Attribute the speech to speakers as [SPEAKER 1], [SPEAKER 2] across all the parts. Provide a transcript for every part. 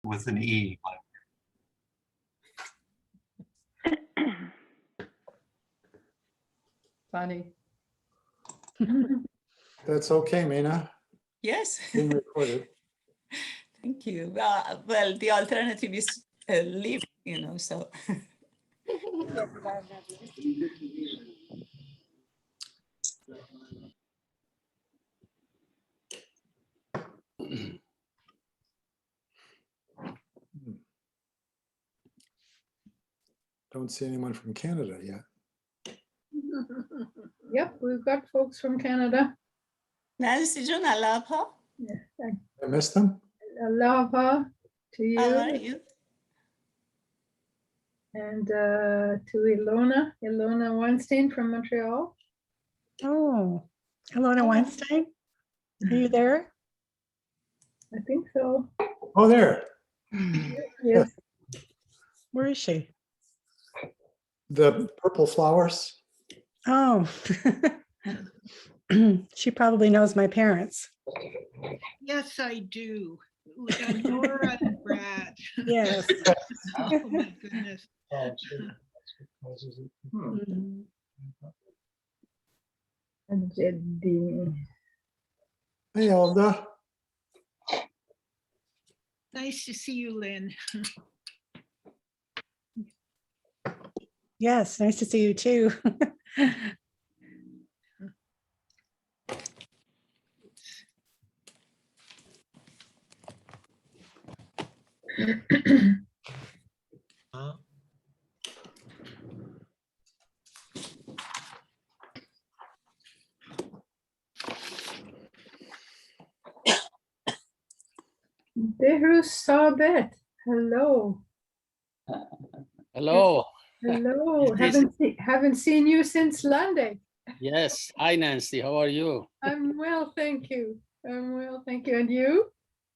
[SPEAKER 1] with an E.
[SPEAKER 2] Funny.
[SPEAKER 3] That's okay, Mina.
[SPEAKER 4] Yes.
[SPEAKER 3] Being recorded.
[SPEAKER 4] Thank you. Well, the alternative is leave, you know, so.
[SPEAKER 3] Don't see anyone from Canada yet.
[SPEAKER 2] Yep, we've got folks from Canada.
[SPEAKER 4] Nancy June, aloha.
[SPEAKER 2] Yeah,
[SPEAKER 3] I missed them.
[SPEAKER 2] aloha to
[SPEAKER 4] How are
[SPEAKER 2] you
[SPEAKER 4] you?
[SPEAKER 2] and to Ilona Weinstein from Montreal.
[SPEAKER 5] Oh, Ilona Weinstein, are you there?
[SPEAKER 2] I think so.
[SPEAKER 3] Oh, there.
[SPEAKER 2] Yes.
[SPEAKER 5] Where is she?
[SPEAKER 3] The purple flowers.
[SPEAKER 5] Oh, she probably knows my parents.
[SPEAKER 6] Yes, I do. Nora and Brad.
[SPEAKER 5] Yes.
[SPEAKER 6] Oh my goodness.
[SPEAKER 5] Mhm.
[SPEAKER 2] And Jeddi.
[SPEAKER 3] Hey, Elda.
[SPEAKER 6] Nice to see you, Lynn.
[SPEAKER 5] Yes, nice to see you too.
[SPEAKER 2] Behru Sabet. Hello.
[SPEAKER 7] Hello.
[SPEAKER 2] Hello.
[SPEAKER 7] Yes.
[SPEAKER 2] Haven't seen you since Monday.
[SPEAKER 7] Yes. Hi, Nancy. How are you?
[SPEAKER 2] I'm well, thank you. I'm well, thank you. And you?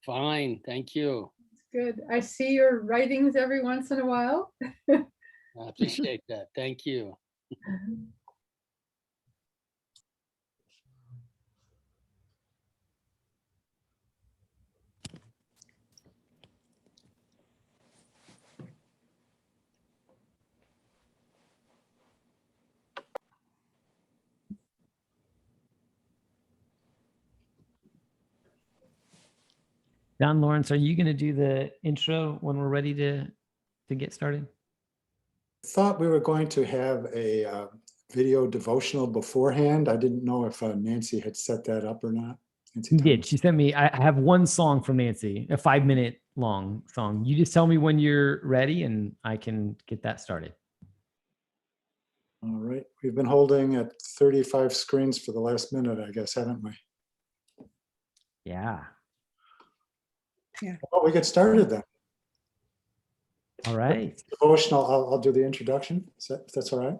[SPEAKER 7] Fine. Thank you.
[SPEAKER 2] Good. I see your writings every once in a while.
[SPEAKER 7] I appreciate that. Thank you.
[SPEAKER 8] Don Lawrence, are you going to do the intro when we're ready to get started?
[SPEAKER 3] Thought we were going to have a video devotional beforehand. I didn't know if Nancy had set that up or not. Nancy
[SPEAKER 8] She did.
[SPEAKER 3] Thomas.
[SPEAKER 8] She sent me, I have one song from Nancy, a 5-minute long song. You just tell me when you're ready and I can get that started.
[SPEAKER 3] All right. We've been holding at 35 screens for the last minute, I guess, haven't we?
[SPEAKER 8] Yeah.
[SPEAKER 3] Well, we get started then.
[SPEAKER 8] All right.
[SPEAKER 3] Devotional, I'll do the introduction, if that's all right.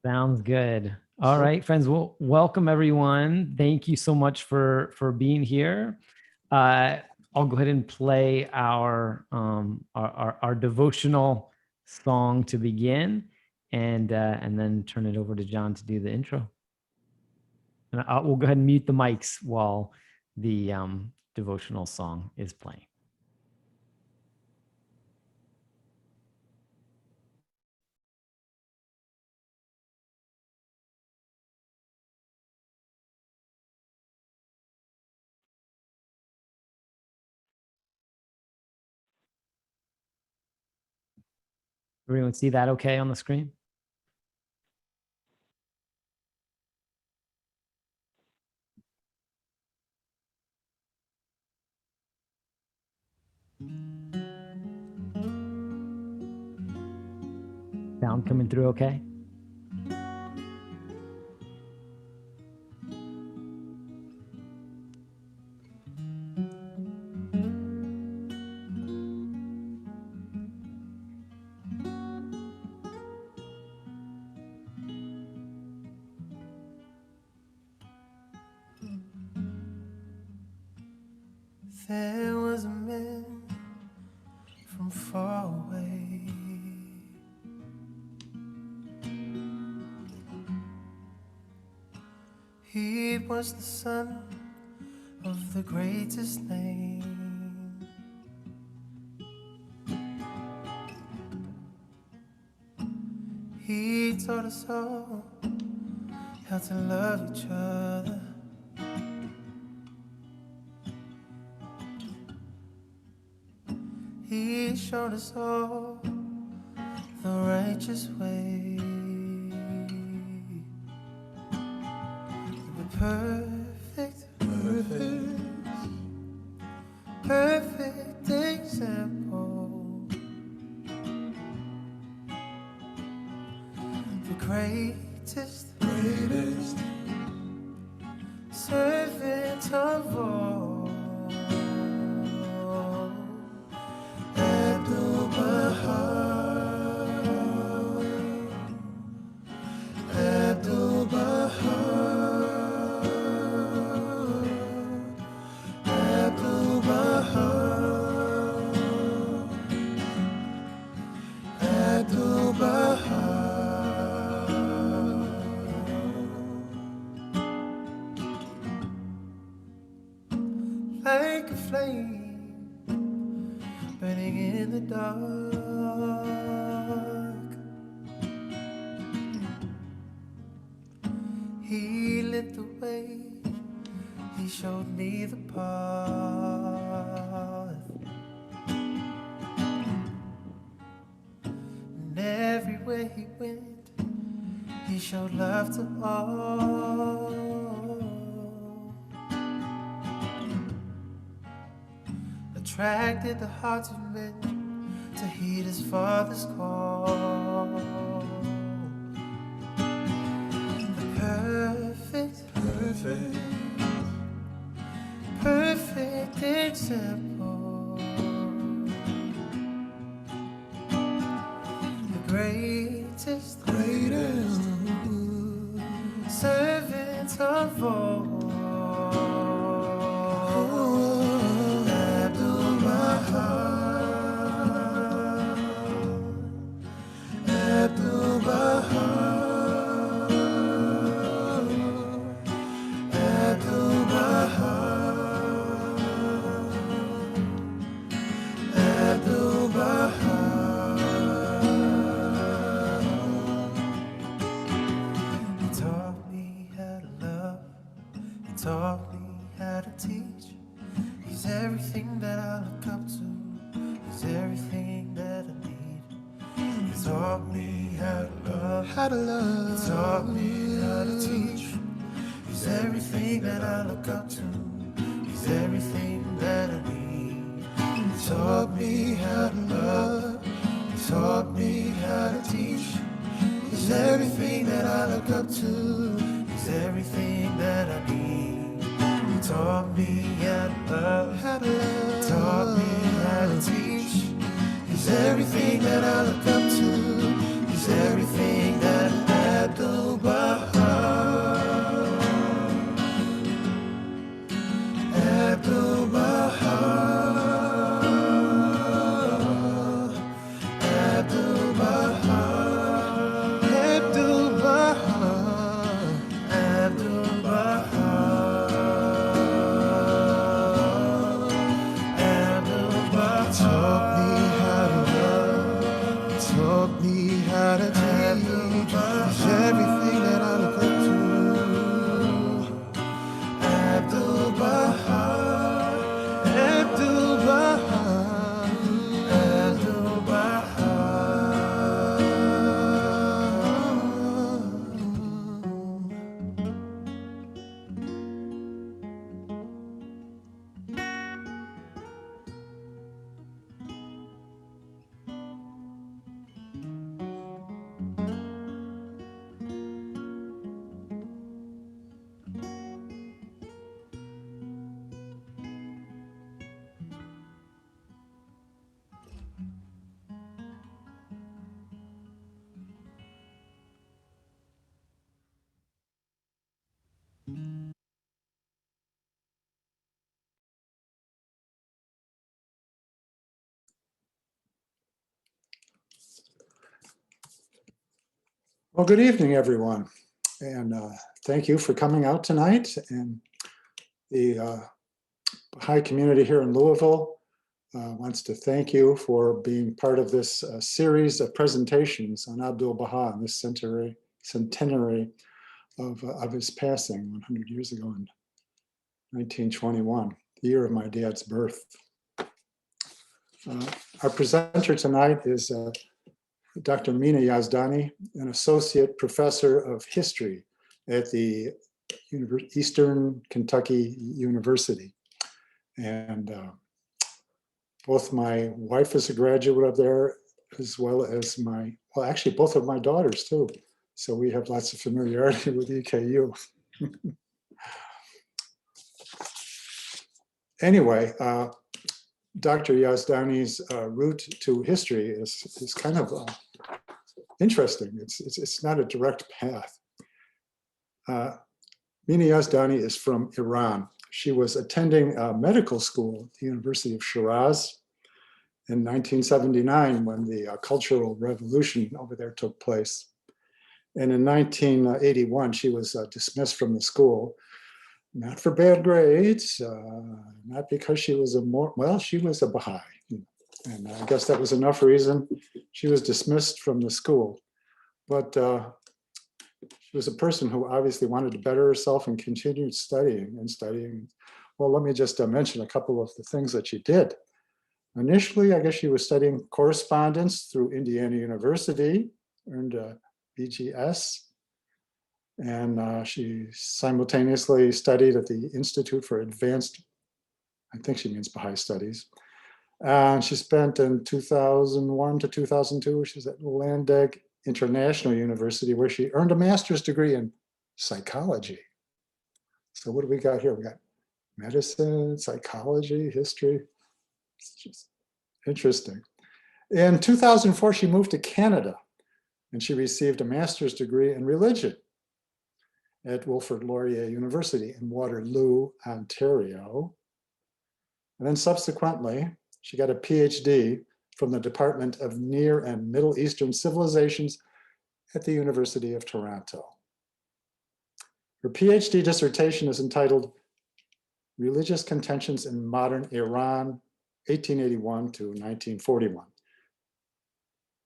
[SPEAKER 8] Sounds good. All right, friends. Well, welcome everyone. Thank you so much for being here. I'll go ahead and play our devotional song to begin, and then turn it over to John to do the intro. And we'll go ahead and mute the mics while the devotional song is playing. Everyone see that okay on the screen? Sound coming through okay?
[SPEAKER 9] There was a man from far away. He was the son of the greatest name. He taught us all how to love each other. He showed us all the righteous way. The perfect example. The greatest servant of all. Abdu'l-Baha, Abdu'l-Baha, Abdu'l-Baha, Abdu'l-Baha. Like a flame burning in the dark, he lit the way, he showed me the path. And everywhere he went, he showed love to all. Attracted the hearts of men to heed his father's call. The perfect example. The greatest servant of all. Abdu'l-Baha, Abdu'l-Baha, Abdu'l-Baha. He taught me how to love, he taught me how to teach. He's everything that I look up to, he's everything that I need. He taught me how to love, he taught me how to teach. He's everything that I look up to, he's everything that I need. He taught me how to love, he taught me how to teach. He's everything that I look up to, he's everything that I need. He taught me how to love, he taught me how to teach. He's everything that I look up to, he's everything that Abdu'l-Baha, Abdu'l-Baha, Abdu'l-Baha, Abdu'l-Baha, Abdu'l-Baha, Abdu'l-Baha. Taught me how to love, taught me how to teach. He's everything that I look up to. Abdu'l-Baha, Abdu'l-Baha, Abdu'l-Baha.
[SPEAKER 3] Well, good evening, everyone. And thank you for coming out tonight. And the Baha'i community here in Louisville wants to thank you for being part of this series of presentations on Abdu'l-Bahá and this centenary of his passing 100 years ago in 1921, the year of my dad's birth. Our presenter tonight is Dr. Mina Yazdani, an associate professor of history at the Eastern Kentucky University. And both my wife is a graduate of there, as well as well, actually both of my daughters too. So we have lots of familiarity with EKU. Anyway, Dr. Yazdani's route to history is kind of interesting. It's not a direct path. Mina Yazdani is from Iran. She was attending medical school at the University of Shiraz in 1979 when the Cultural Revolution over there took place. And in 1981, she was dismissed from the school, not for bad grades, not because she was she was a Baha'i. And I guess that was enough reason. She was dismissed from the school. But she was a person who obviously wanted to better herself and continued studying and studying. Well, let me just mention a couple of the things that she did. Initially, I guess she was studying correspondence through Indiana University, earned a BGS, and she simultaneously studied at the Institute for Advanced, I think she means Baha'i Studies. And she spent in 2001 to 2002, she was at Landag International University, where she earned a master's degree in psychology. So what do we got here? We got medicine, psychology, history. It's just interesting. In 2004, she moved to Canada, and she received a master's degree in religion at Wilfrid Laurier University in Waterloo, Ontario. And then subsequently, she got a PhD from the Department of Near and Middle Eastern Civilizations at the University of Toronto. Her PhD dissertation is entitled Religious Contentions in Modern Iran, 1881 to 1941.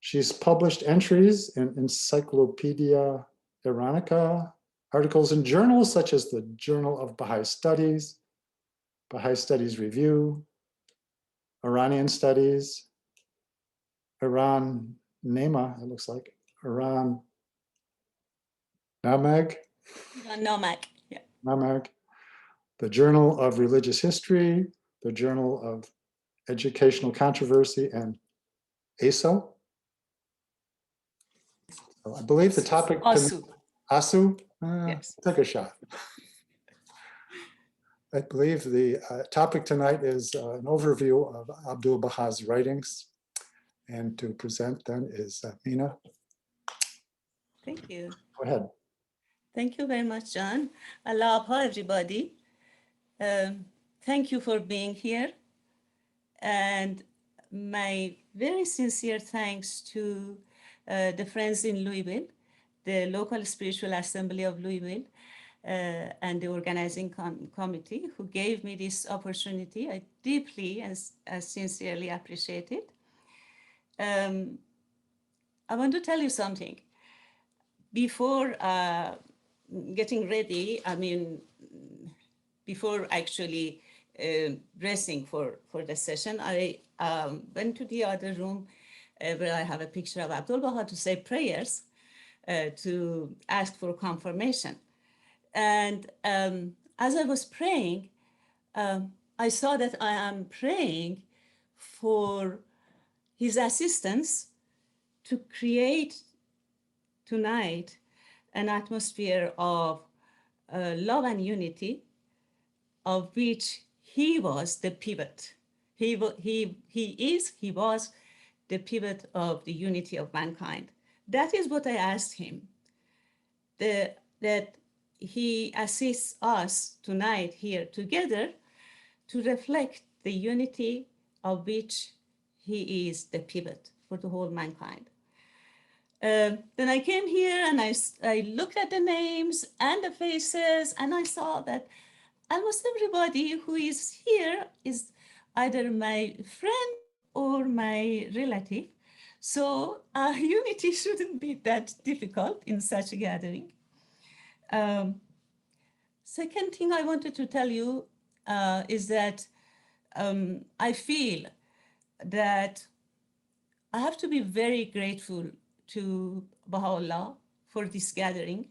[SPEAKER 3] She's published entries in Encyclopedia Iranica, articles in journals such as the Journal of Baha'i Studies, Baha'i Studies Review, Iranian Studies, Iran Nema, it looks like, Iran Namag,
[SPEAKER 4] Yeah.
[SPEAKER 3] Namag, the Journal of Religious History, the Journal of Educational Controversy, and ASO. So I believe the topic.
[SPEAKER 4] ASU.
[SPEAKER 3] ASU?
[SPEAKER 4] Yes.
[SPEAKER 3] Took a shot. I believe the topic tonight is an overview of Abdu'l-Baha's writings. And to present then is Mina.
[SPEAKER 4] Thank you.
[SPEAKER 3] Go ahead.
[SPEAKER 4] Thank you very much, John. Aloha, everybody. Thank you for being here. And my very sincere thanks to the friends in Louisville, the local spiritual assembly of Louisville, and the organizing committee who gave me this opportunity. I deeply and sincerely appreciate it. I want to tell you something. Before getting ready, before actually dressing for the session, I went to the other room where I have a picture of Abdu'l-Bahá to say prayers, to ask for confirmation. And as I was praying, I saw that I am praying for his assistance to create tonight an atmosphere of love and unity, of which he was the pivot. He was the pivot of the unity of mankind. That is what I asked him, that he assists us tonight here together to reflect the unity of which he is the pivot for the whole mankind. Then I came here and I looked at the names and the faces, and I saw that almost everybody who is here is either my friend or my relative. So unity shouldn't be that difficult in such a gathering. Second thing I wanted to tell you is that I feel that I have to be very grateful to Baha'u'llah for this gathering,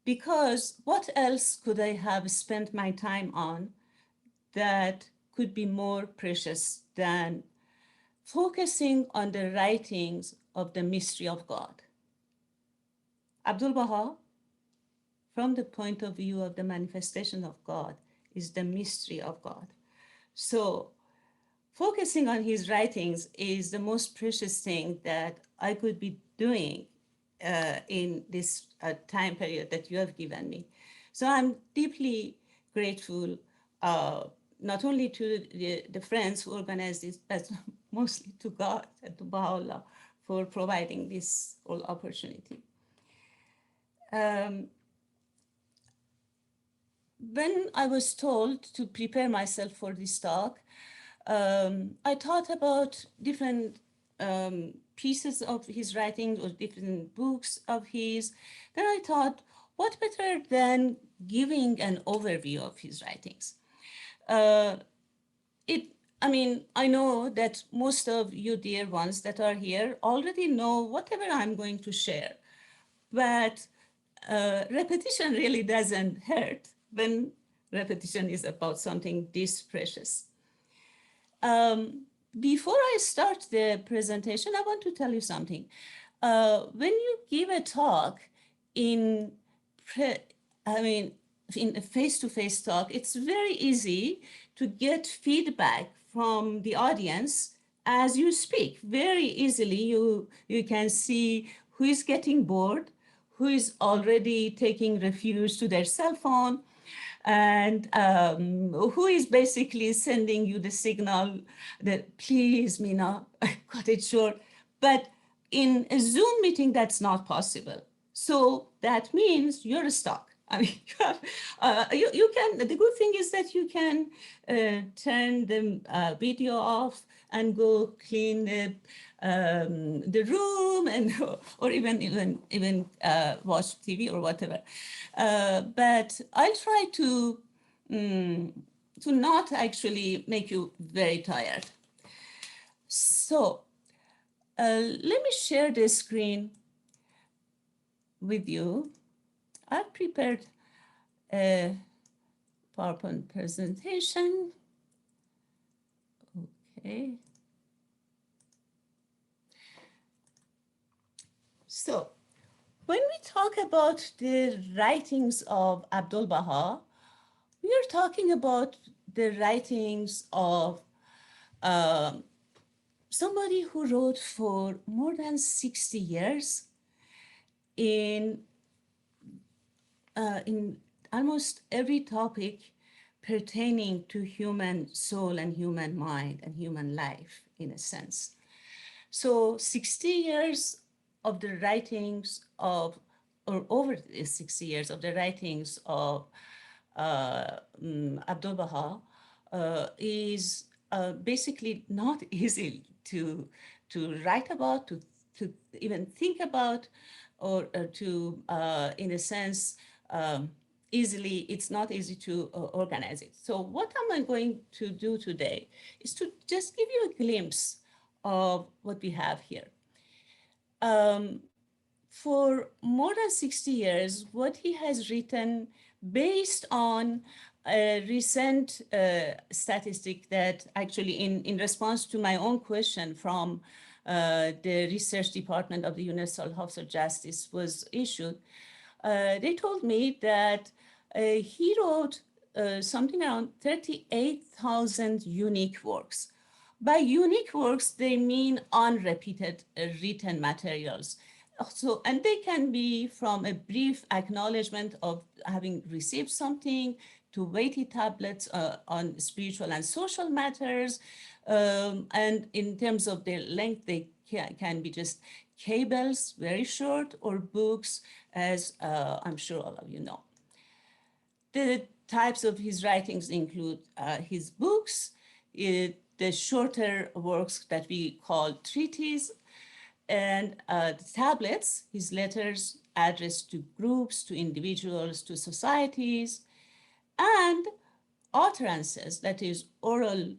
[SPEAKER 4] because what else could I have spent my time on that could be more precious than focusing on the writings of the mystery of God. Abdu'l-Baha, from the point of view of the manifestation of God, is the mystery of God. So focusing on his writings is the most precious thing that I could be doing in this time period that you have given me. So I'm deeply grateful, not only to the friends who organized this, but mostly to God and to Baha'u'llah for providing this whole opportunity. When I was told to prepare myself for this talk, I thought about different pieces of his writing or different books of his. Then I thought, what better than giving an overview of his writings? I know that most of you dear ones that are here already know whatever I'm going to share, but repetition really doesn't hurt when repetition is about something this precious. Before I start the presentation, I want to tell you something. When you give a talk in a face-to-face talk, it's very easy to get feedback from the audience as you speak. Very easily, you can see who is getting bored, who is already taking refuge to their cell phone, and who is basically sending you the signal that, please, Mina, I cut it short. But in a Zoom meeting, that's not possible. So that means you're stuck. I mean, you can, the good thing is that you can turn the video off and go clean the room, and or even watch TV or whatever. But I'll try to not actually make you very tired. So let me share the screen with you. I've prepared a PowerPoint presentation. Okay. So when we talk about the writings of Abdu'l-Baha, we are talking about the writings of somebody who wrote for more than 60 years in almost every topic pertaining to human soul and human mind and human life, in a sense. So 60 years of the writings of, or over 60 years of the writings of Abdu'l-Baha is basically not easy to write about, to even think about, or to, in a sense, easily, it's not easy to organize it. So what am I going to do today is to just give you a glimpse of what we have here. For more than 60 years, what he has written based on a recent statistic that actually in response to my own question from the research department of the Universal House of Justice was issued, they told me that he wrote something around 38,000 unique works. By unique works, they mean unrepeated written materials. So, and they can be from a brief acknowledgement of having received something to weighty tablets on spiritual and social matters. And in terms of their length, they can be just cables, very short, or books, as I'm sure all of you know. The types of his writings include his books, the shorter works that we call treatises, and the tablets, his letters addressed to groups, to individuals, to societies, and utterances, that is oral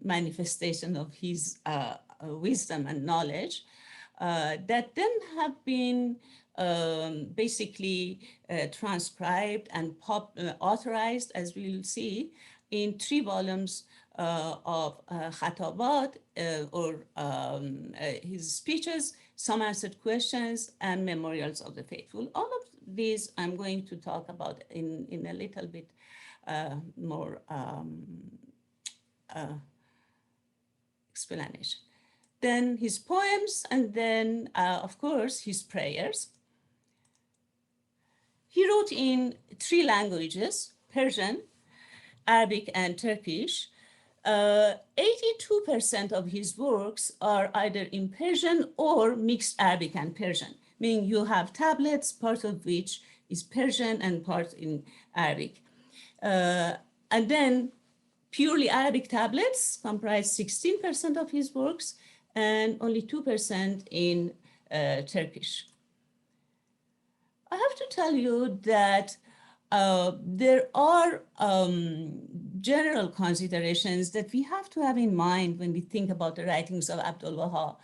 [SPEAKER 4] manifestation of his wisdom and knowledge, that then have been basically transcribed and authorized, as we'll see, in 3 volumes of Khatabat, or his speeches, some answered questions, and memorials of the faithful. All of these I'm going to talk about in a little bit more explanation. Then his poems, and then, of course, his prayers. He wrote in 3 languages, Persian, Arabic, and Turkish. 82% of his works are either in Persian or mixed Arabic and Persian, meaning you have tablets, part of which is Persian and part in Arabic. And then purely Arabic tablets comprise 16% of his works, and only 2% in Turkish. I have to tell you that there are general considerations that we have to have in mind when we think about the writings of Abdu'l-Baha.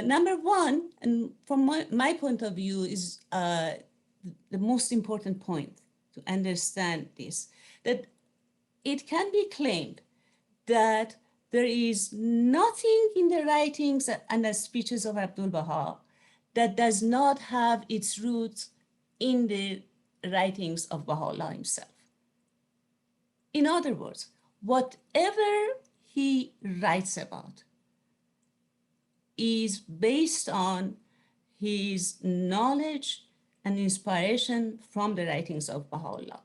[SPEAKER 4] Number one, and from my point of view, is the most important point to understand this, that it can be claimed that there is nothing in the writings and the speeches of Abdu'l-Baha that does not have its roots in the writings of Baha'u'llah himself. In other words, whatever he writes about is based on his knowledge and inspiration from the writings of Baha'u'llah.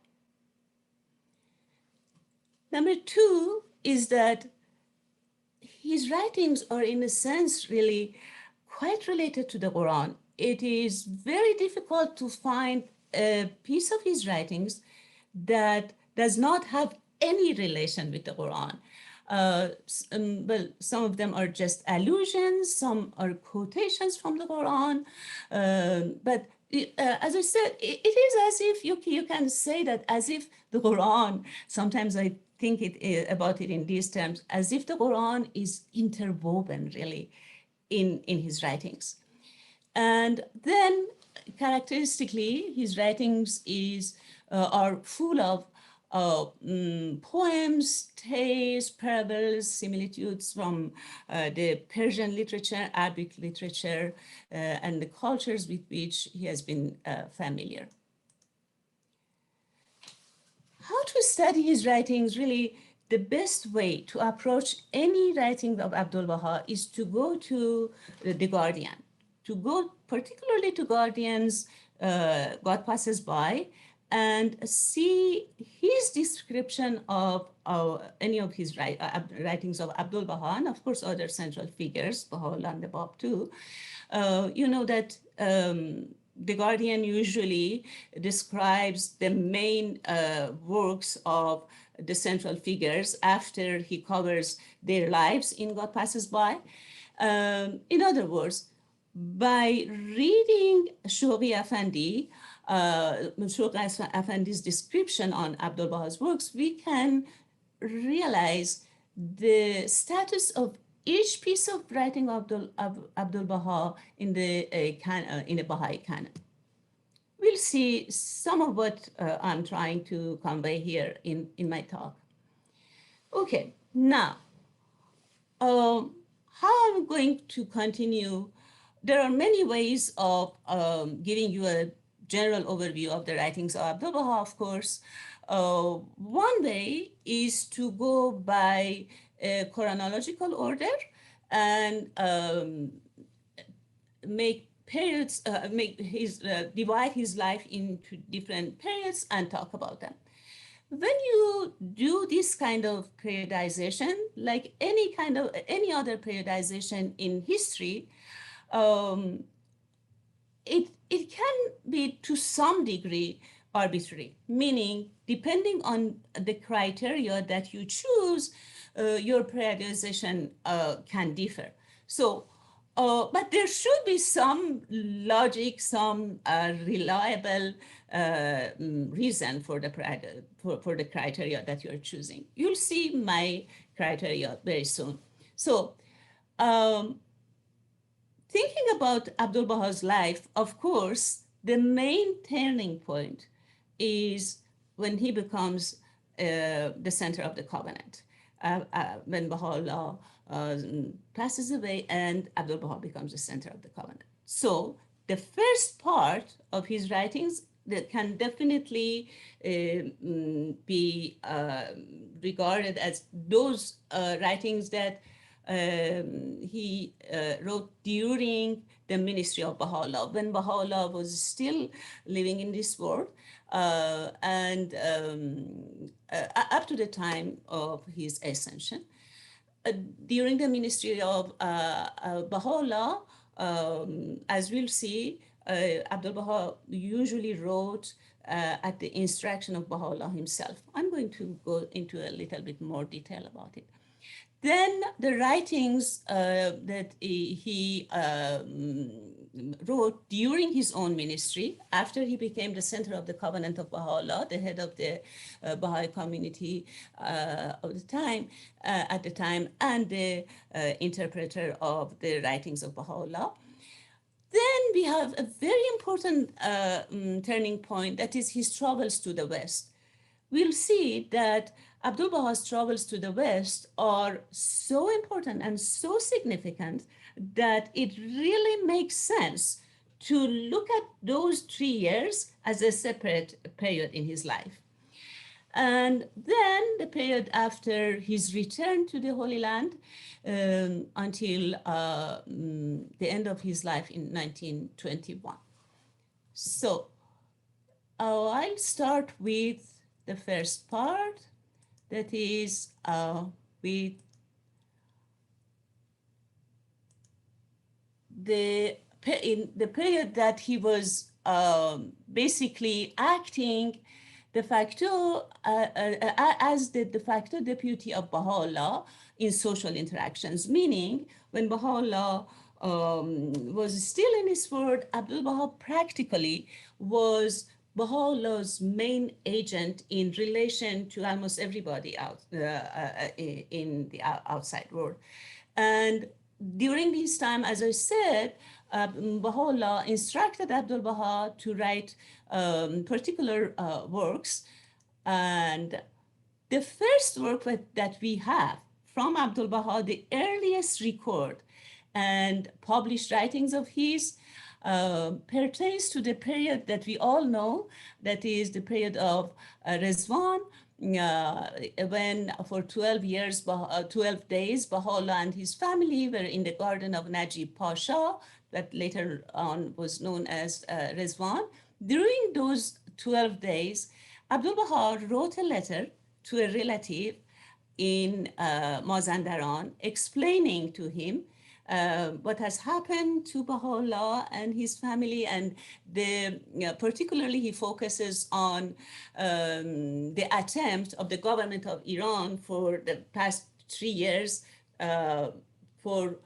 [SPEAKER 4] Number 2 is that his writings are, in a sense, really quite related to the Quran. It is very difficult to find a piece of his writings that does not have any relation with the Quran. Well, some of them are just allusions, some are quotations from the Quran, but as I said, it is as if you can say that as if the Quran, sometimes I think about it in these terms, as if the Quran is interwoven really in his writings. And then characteristically, his writings are full of poems, tales, parables, similitudes from the Persian literature, Arabic literature, and the cultures with which he has been familiar. How to study his writings? Really, the best way to approach any writing of Abdu'l-Baha is to go to the Guardian, to go particularly to Guardian's God Passes By, and see his description of any of his writings of Abdu'l-Baha, and of course other central figures, Baha'u'llah and the Bab too. You know that the Guardian usually describes the main works of the central figures after he covers their lives in God Passes By. In other words, by reading Shoghi Effendi, Shoghi Effendi's description on Abdu'l-Baha's works, we can realize the status of each piece of writing of Abdu'l-Baha in the Baha'i canon. We'll see some of what I'm trying to convey here in my talk. Okay, now, how I'm going to continue. There are many ways of giving you a general overview of the writings of Abdu'l-Baha, of course. One way is to go by a chronological order and make periods, divide his life into different periods and talk about them. When you do this kind of periodization, like any other periodization in history, it can be to some degree arbitrary, meaning depending on the criteria that you choose, your periodization can differ. So, but there should be some logic, some reliable reason for the for the criteria that you're choosing. You'll see my criteria very soon. So, thinking about Abdu'l-Bahá's life, of course, the main turning point is when he becomes the center of the covenant, when Baha'u'llah passes away and Abdu'l-Bahá becomes the center of the covenant. So the first part of his writings that can definitely be regarded as those writings that he wrote during the ministry of Baha'u'llah, when Baha'u'llah was still living in this world, and up to the time of his ascension. During the ministry of Baha'u'llah, as we'll see, Abdu'l-Bahá usually wrote at the instruction of Baha'u'llah himself. I'm going to go into a little bit more detail about it. Then the writings that he wrote during his own ministry, after he became the center of the covenant of Baha'u'llah, the head of the Baha'i community of the time, at the time, and the interpreter of the writings of Baha'u'llah. Then we have a very important turning point, that is his travels to the West. We'll see that Abdu'l-Bahá's travels to the West are so important and so significant that it really makes sense to look at those 3 years as a separate period in his life. And then the period after his return to the Holy Land until the end of his life in 1921. So I'll start with the first part, that is with in the period that he was basically acting de facto as the de facto deputy of Baha'u'llah in social interactions, meaning when Baha'u'llah was still in his world, Abdu'l-Bahá practically was Baha'u'llah's main agent in relation to almost everybody out in the outside world. And during this time, as I said, Baha'u'llah instructed Abdu'l-Bahá to write particular works. And the first work that we have from Abdu'l-Bahá, the earliest record and published writings of his, pertains to the period that we all know, that is the period of Rizwan, when for 12 days, Baha'u'llah and his family were in the garden of Najib Pasha, that later on was known as Rizwan. During those 12 days, Abdu'l-Bahá wrote a letter to a relative in Mazandaran, explaining to him what has happened to Baha'u'llah and his family, and particularly he focuses on the attempt of the government of Iran for the past 3 years for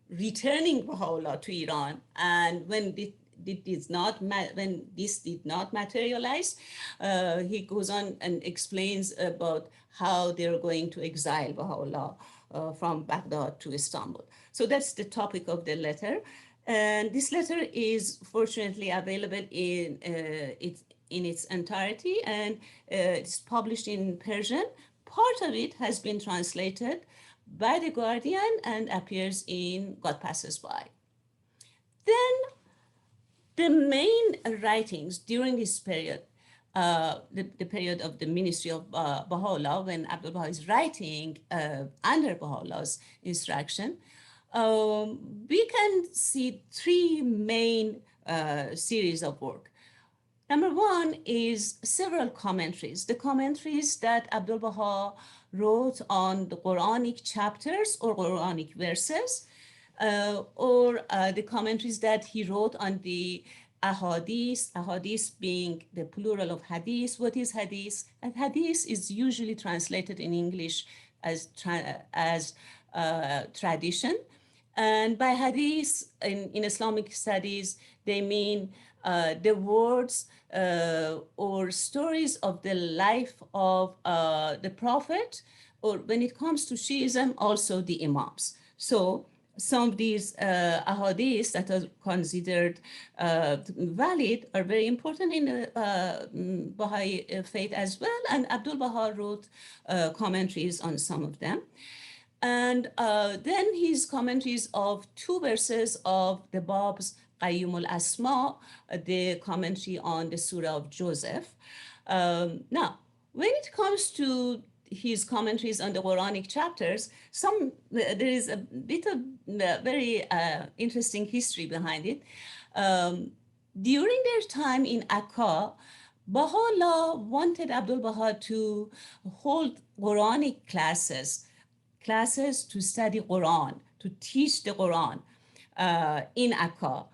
[SPEAKER 4] returning Baha'u'llah to Iran. And when when this did not materialize, he goes on and explains about how they're going to exile Baha'u'llah from Baghdad to Istanbul. So that's the topic of the letter. And this letter is fortunately available in its entirety, and it's published in Persian. Part of it has been translated by The Guardian and appears in God Passes By. Then the main writings during this period, the period of the ministry of Baha'u'llah, when Abdu'l-Bahá is writing under Baha'u'llah's instruction, we can see 3 main series of work. Number 1 is several commentaries. The commentaries that Abdu'l-Bahá wrote on the Quranic chapters or Quranic verses, or the commentaries that he wrote on the ahadith being the plural of hadith. What is hadith? And hadith is usually translated in English as tradition. And by hadith in Islamic studies, they mean the words or stories of the life of the Prophet, or when it comes to Shiism, also the Imams. So some of these ahadith that are considered valid are very important in the Baha'i faith as well. And Abdu'l-Baha wrote commentaries on some of them. And then his commentaries of 2 verses of the Bab's Qayyum al-Asma, the commentary on the Surah of Joseph. Now, when it comes to his commentaries on the Quranic chapters, there is a bit of very interesting history behind it. During their time in Akka, Baha'u'llah wanted Abdu'l-Baha to hold Quranic classes to study Quran, to teach the Quran in Akka.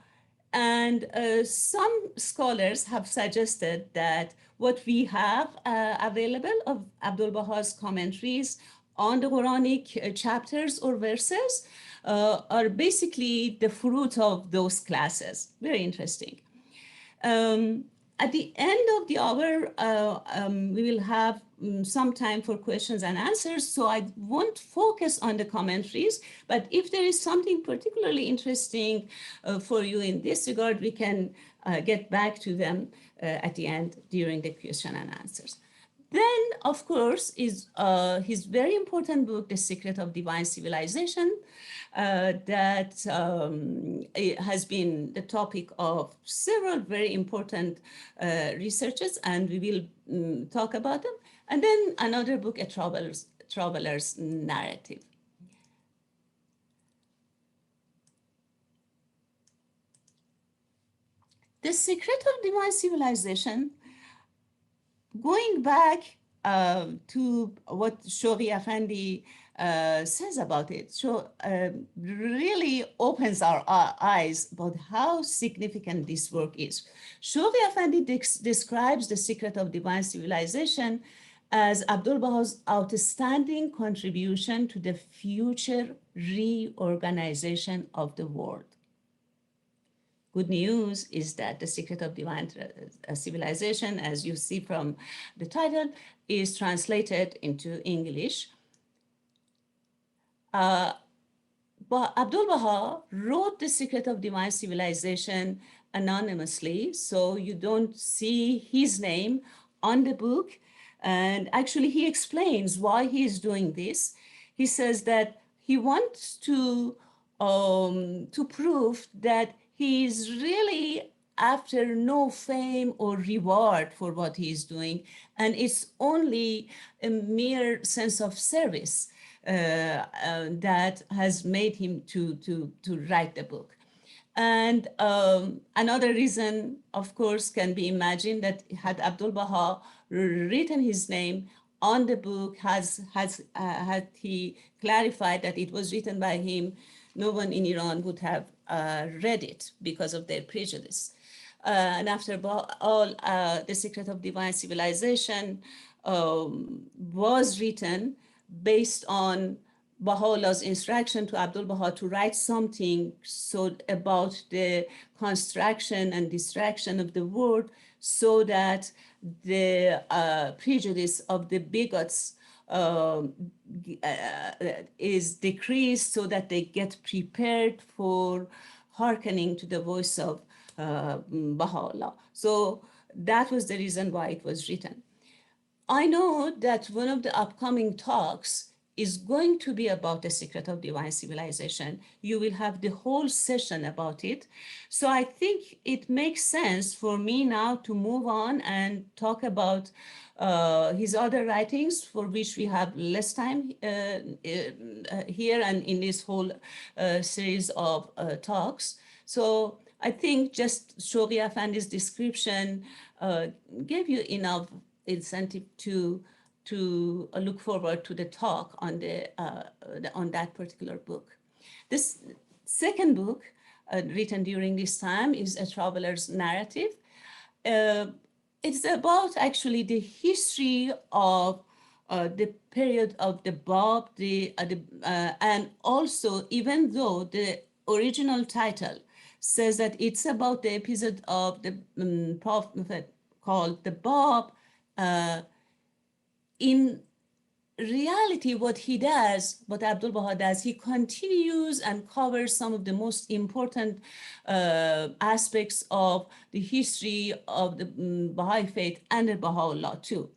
[SPEAKER 4] And some scholars have suggested that what we have available of Abdu'l-Baha's commentaries on the Quranic chapters or verses are basically the fruit of those classes. Very interesting. At the end of the hour, we will have some time for questions and answers, so I won't focus on the commentaries, but if there is something particularly interesting for you in this regard, we can get back to them at the end during the question and answers. Then, of course, is his very important book, The Secret of Divine Civilization, that has been the topic of several very important researches, and we will talk about them. And then another book, A Traveler's Narrative. The Secret of Divine Civilization, going back to what Shoghi Effendi says about it, really opens our eyes about how significant this work is. Shoghi Effendi describes The Secret of Divine Civilization as Abdu'l-Baha's outstanding contribution to the future reorganization of the world. Good news is that The Secret of Divine Civilization, as you see from the title, is translated into English. But Abdu'l-Baha wrote The Secret of Divine Civilization anonymously, so you don't see his name on the book. And actually, he explains why he is doing this. He says that he wants to prove that he is really after no fame or reward for what he is doing, and it's only a mere sense of service that has made him to write the book. And another reason, of course, can be imagined that had Abdu'l-Baha written his name on the book, had he clarified that it was written by him, no one in Iran would have read it because of their prejudice. And after all, The Secret of Divine Civilization was written based on Baha'u'llah's instruction to Abdu'l-Baha to write something about the construction and distraction of the world, so that the prejudice of the bigots is decreased, so that they get prepared for hearkening to the voice of Baha'u'llah. So that was the reason why it was written. I know that one of the upcoming talks is going to be about The Secret of Divine Civilization. You will have the whole session about it. So I think it makes sense for me now to move on and talk about his other writings, for which we have less time here and in this whole series of talks. So I think just Shoghi Effendi's description gave you enough incentive to look forward to the talk on that particular book. This second book written during this time is A Traveler's Narrative. It's about actually the history of the period of the Bab, and also, even though the original title says that it's about the episode of the prophet called the Bab, in reality, what he does, what Abdu'l-Baha does, he continues and covers some of the most important aspects of the history of the Baha'i faith and the Baha'u'llah too.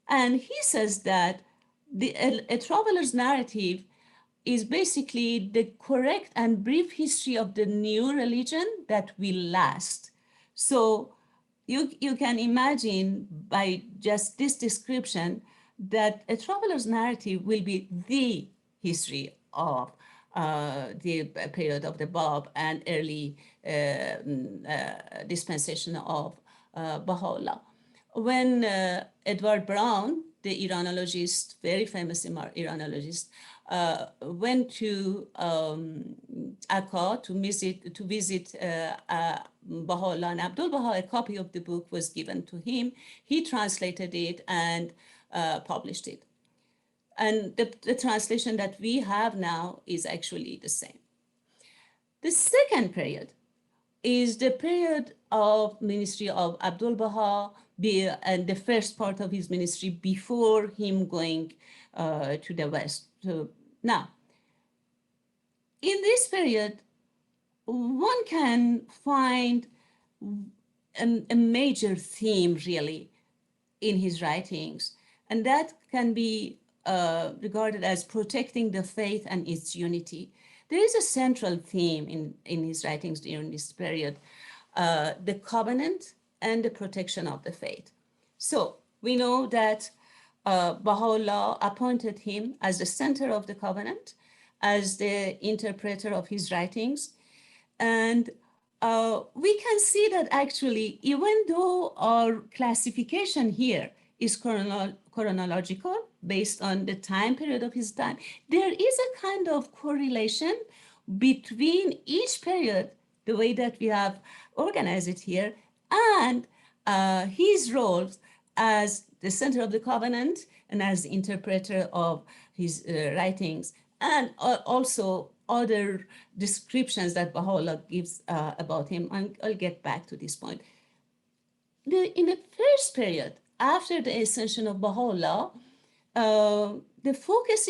[SPEAKER 4] And he says that a traveler's narrative is basically the correct and brief history of the new religion that will last. So you can imagine by just this description that a traveler's narrative will be the history of the period of the Bab and early dispensation of Baha'u'llah. When Edward Brown, the Iranologist, very famous Iranologist, went to Akka to visit Baha'u'llah and Abdu'l-Baha, a copy of the book was given to him. He translated it and published it. And the translation that we have now is actually the same. The second period is the period of ministry of Abdu'l-Baha and the first part of his ministry before him going to the West. So now, in this period, one can find a major theme really in his writings, and that can be regarded as protecting the faith and its unity. There is a central theme in his writings during this period, the covenant and the protection of the faith. So we know that Baha'u'llah appointed him as the center of the covenant, as the interpreter of his writings. And we can see that actually, even though our classification here is chronological based on the time period of his time, there is a kind of correlation between each period, the way that we have organized it here, and his roles as the center of the covenant and as the interpreter of his writings, and also other descriptions that Baha'u'llah gives about him. And I'll get back to this point. In the first period, after the ascension of Baha'u'llah, the focus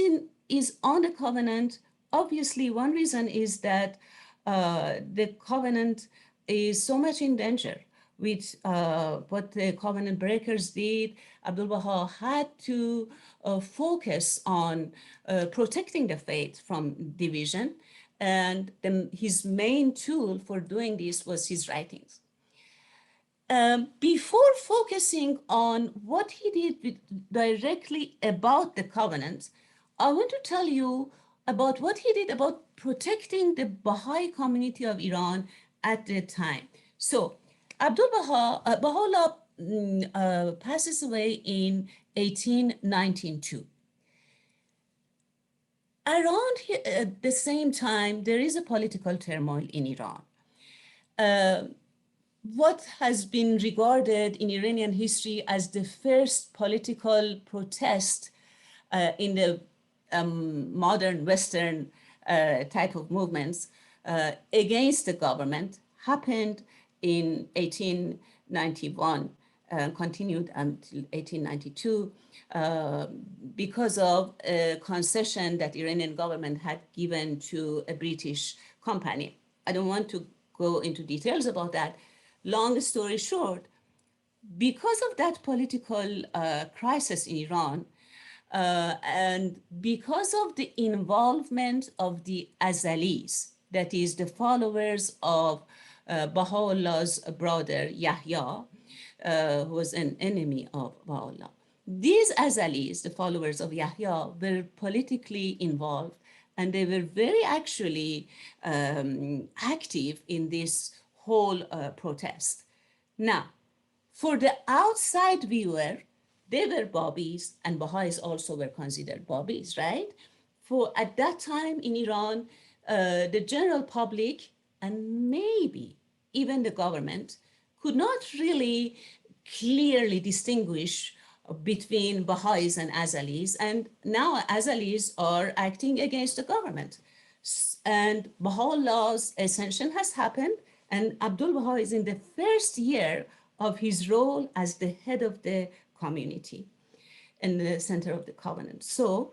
[SPEAKER 4] is on the covenant. Obviously, one reason is that the covenant is so much in danger with what the covenant breakers did. Abdu'l-Baha had to focus on protecting the faith from division, and his main tool for doing this was his writings. Before focusing on what he did directly about the covenant, I want to tell you about what he did about protecting the Baha'i community of Iran at the time. So Baha'u'llah passes away in 1892. Around at the same time, there is a political turmoil in Iran. What has been regarded in Iranian history as the first political protest in the modern Western type of movements against the government happened in 1891 and continued until 1892 because of a concession that Iranian government had given to a British company. I don't want to go into details about that. Long story short, because of that political crisis in Iran, and because of the involvement of the Azalis, that is the followers of Baha'u'llah's brother Yahya, who was an enemy of Baha'u'llah. These Azalis, the followers of Yahya, were politically involved, and they were very actually active in this whole protest. Now, for the outside viewer, they were Babis, and Baha'is also were considered Babis, right? For at that time in Iran, the general public and maybe even the government could not really clearly distinguish between Baha'is and Azalis. And now Azalis are acting against the government. And Baha'u'llah's ascension has happened, and Abdu'l-Baha is in the first year of his role as the head of the community and the center of the covenant. So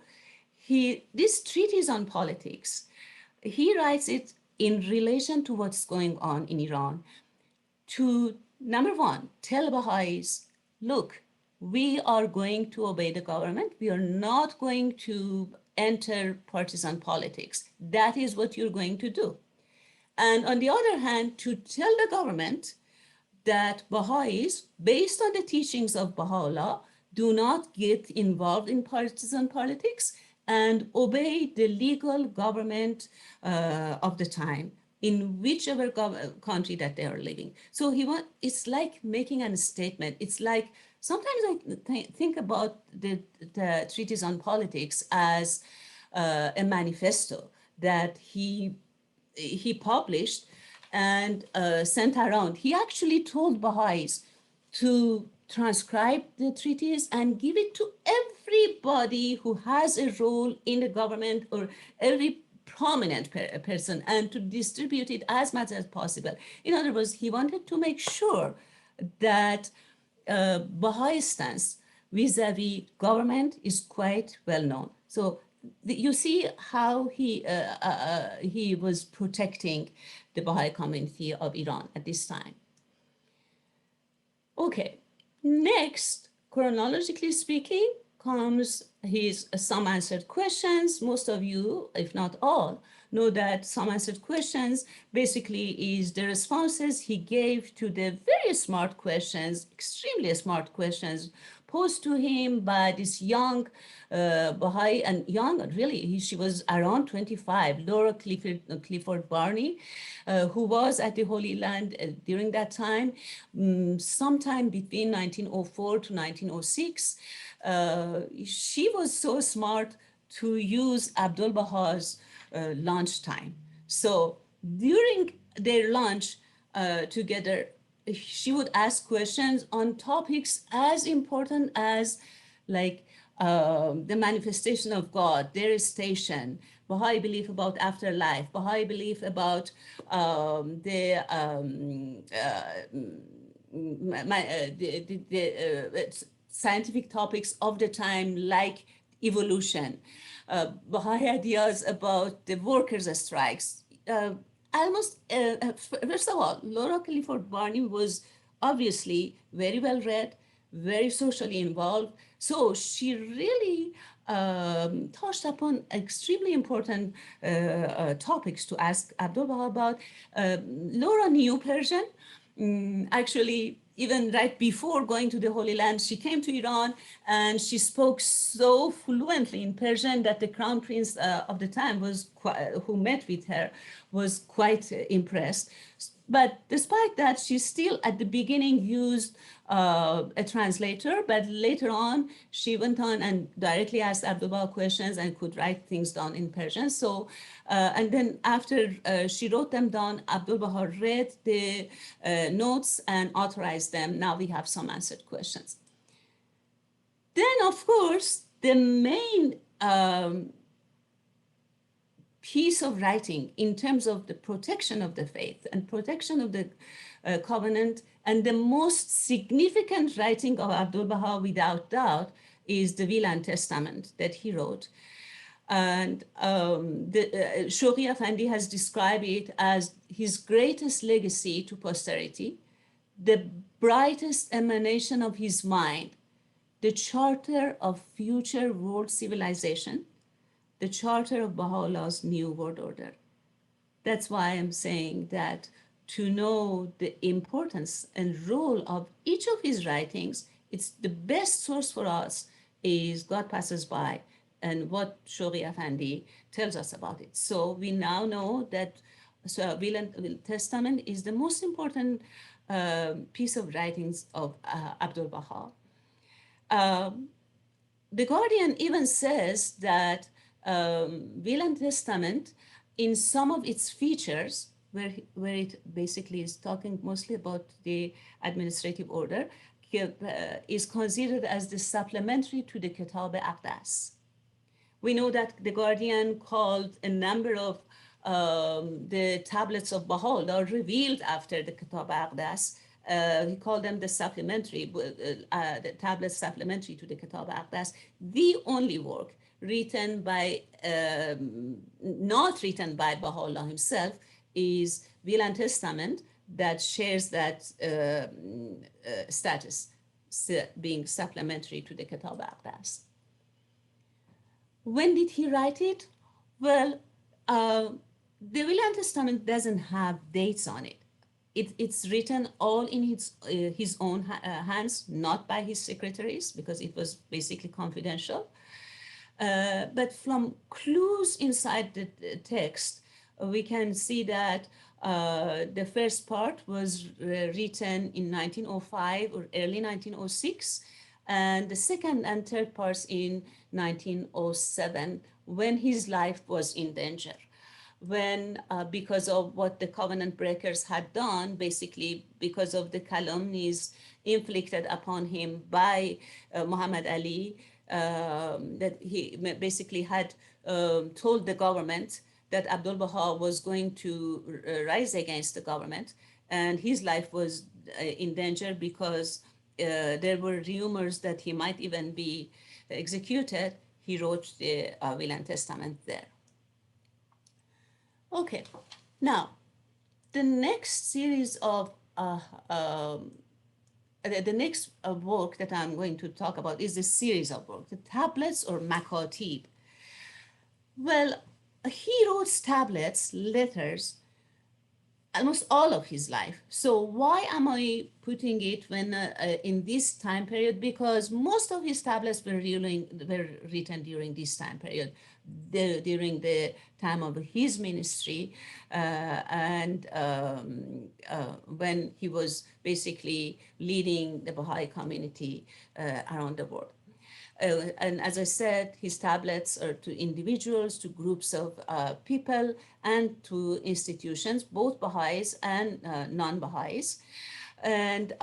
[SPEAKER 4] this treatise on politics, he writes it in relation to what's going on in Iran to, number one, tell Baha'is, look, we are going to obey the government. We are not going to enter partisan politics. That is what you're going to do. And on the other hand, to tell the government that Baha'is, based on the teachings of Baha'u'llah, do not get involved in partisan politics and obey the legal government of the time in whichever country that they are living. So it's like making a statement. It's like, sometimes I think about the treatise on politics as a manifesto that he published and sent around. He actually told Baha'is to transcribe the treatise and give it to everybody who has a role in the government or every prominent person, and to distribute it as much as possible. In other words, he wanted to make sure that Baha'i stance vis-a-vis government is quite well known. So you see how he was protecting the Baha'i community of Iran at this time. Okay, next, chronologically speaking, comes his Some Answered Questions. Most of you, if not all, know that Some Answered Questions basically is the responses he gave to the very smart questions, extremely smart questions posed to him by this young Baha'i, and young, really, she was around 25, Laura Clifford Barney, who was at the Holy Land during that time, sometime between 1904 to 1906. She was so smart to use Abdu'l-Baha's lunch time. So during their lunch together, she would ask questions on topics as important as like the manifestation of God, their station, Baha'i belief about afterlife, Baha'i belief about the scientific topics of the time, like evolution, Baha'i ideas about the workers' strikes. First of all, Laura Clifford Barney was obviously very well read, very socially involved. So she really touched upon extremely important topics to ask Abdu'l-Baha about. Laura knew Persian. Actually, even right before going to the Holy Land, she came to Iran and she spoke so fluently in Persian that the crown prince of the time who met with her was quite impressed. But despite that, she still at the beginning used a translator, but later on she went on and directly asked Abdu'l-Baha questions and could write things down in Persian. So, and then after she wrote them down, Abdu'l-Baha read the notes and authorized them. Now we have Some Answered Questions. Then, of course, the main piece of writing in terms of the protection of the faith and protection of the covenant, and the most significant writing of Abdu'l-Baha without doubt is the Will and Testament that he wrote. And Shoghi Effendi has described it as his greatest legacy to posterity, the brightest emanation of his mind, the charter of future world civilization, the charter of Baha'u'llah's new world order. That's why I'm saying that to know the importance and role of each of his writings, it's the best source for us is God Passes By and what Shoghi Effendi tells us about it. So we now know that Will and Testament is the most important piece of writings of Abdu'l-Baha. The Guardian even says that Will and Testament, in some of its features, where it basically is talking mostly about the administrative order, is considered as the supplementary to the Kitab Aqdas. We know that the Guardian called a number of the tablets of Baha'u'llah revealed after the Kitab Aqdas. He called them the supplementary, the tablets supplementary to the Kitab Aqdas. The only work written by, not written by Baha'u'llah himself, is Will and Testament, that shares that status, being supplementary to the Kitab Aqdas. When did he write it? Well, the Will and Testament doesn't have dates on it. It's written all in his own hands, not by his secretaries, because it was basically confidential. But from clues inside the text, we can see that the first part was written in 1905 or early 1906, and the second and third parts in 1907, when his life was in danger. When, because of what the covenant breakers had done, basically because of the calumnies inflicted upon him by Muhammad Ali, that he basically had told the government that Abdu'l-Baha was going to rise against the government, and his life was in danger because there were rumors that he might even be executed. He wrote the Will and Testament there. Okay, now the next series of the next work that I'm going to talk about is a series of work, the tablets or makatib. Well, he wrote tablets, letters, almost all of his life. So why am I putting it when in this time period? Because most of his tablets were written during this time period, during the time of his ministry, and when he was basically leading the Baha'i community around the world. And as I said, his tablets are to individuals, to groups of people, and to institutions, both Baha'is and non-Baha'is. And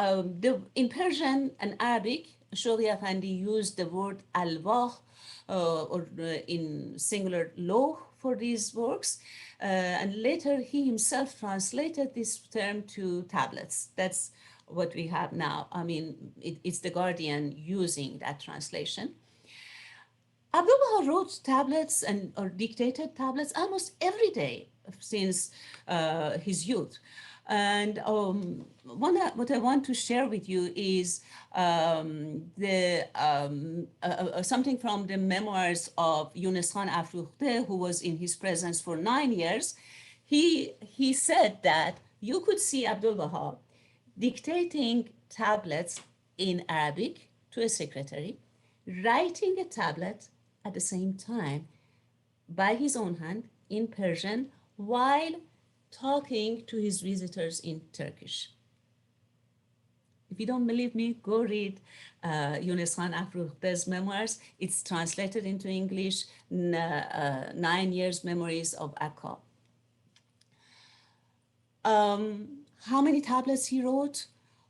[SPEAKER 4] in Persian and Arabic, Shoghi Effendi used the word alwah, or in singular law, for these works. And later he himself translated this term to tablets. That's what we have now. I mean, it's the Guardian using that translation. Abdu'l-Baha wrote tablets or dictated tablets almost every day since his youth. And what I want to share with you is something from the memoirs of Yunus Khan Afrokhte, who was in his presence for 9 years. He said that you could see Abdu'l-Baha dictating tablets in Arabic to a secretary, writing a tablet at the same time by his own hand in Persian while talking to his visitors in Turkish. If you don't believe me, go read Yunus Khan Afrokhta's memoirs. It's translated into English, 9 years memories of Akka. How many tablets he wrote?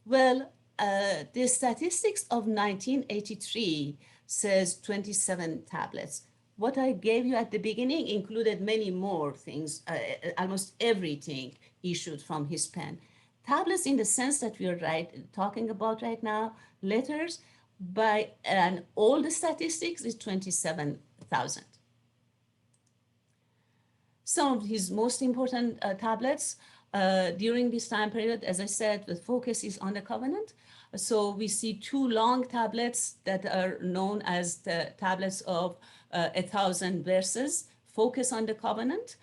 [SPEAKER 4] Well, the statistics of 1983 says 27 tablets. What I gave you at the beginning included many more things, almost everything issued from his pen. Tablets in the sense that we are talking about right now, letters, and all the statistics is 27,000. Some of his most important tablets during this time period, as I said, the focus is on the covenant. So we see 2 long tablets that are known as the tablets of 1,000 verses, focus on the covenant.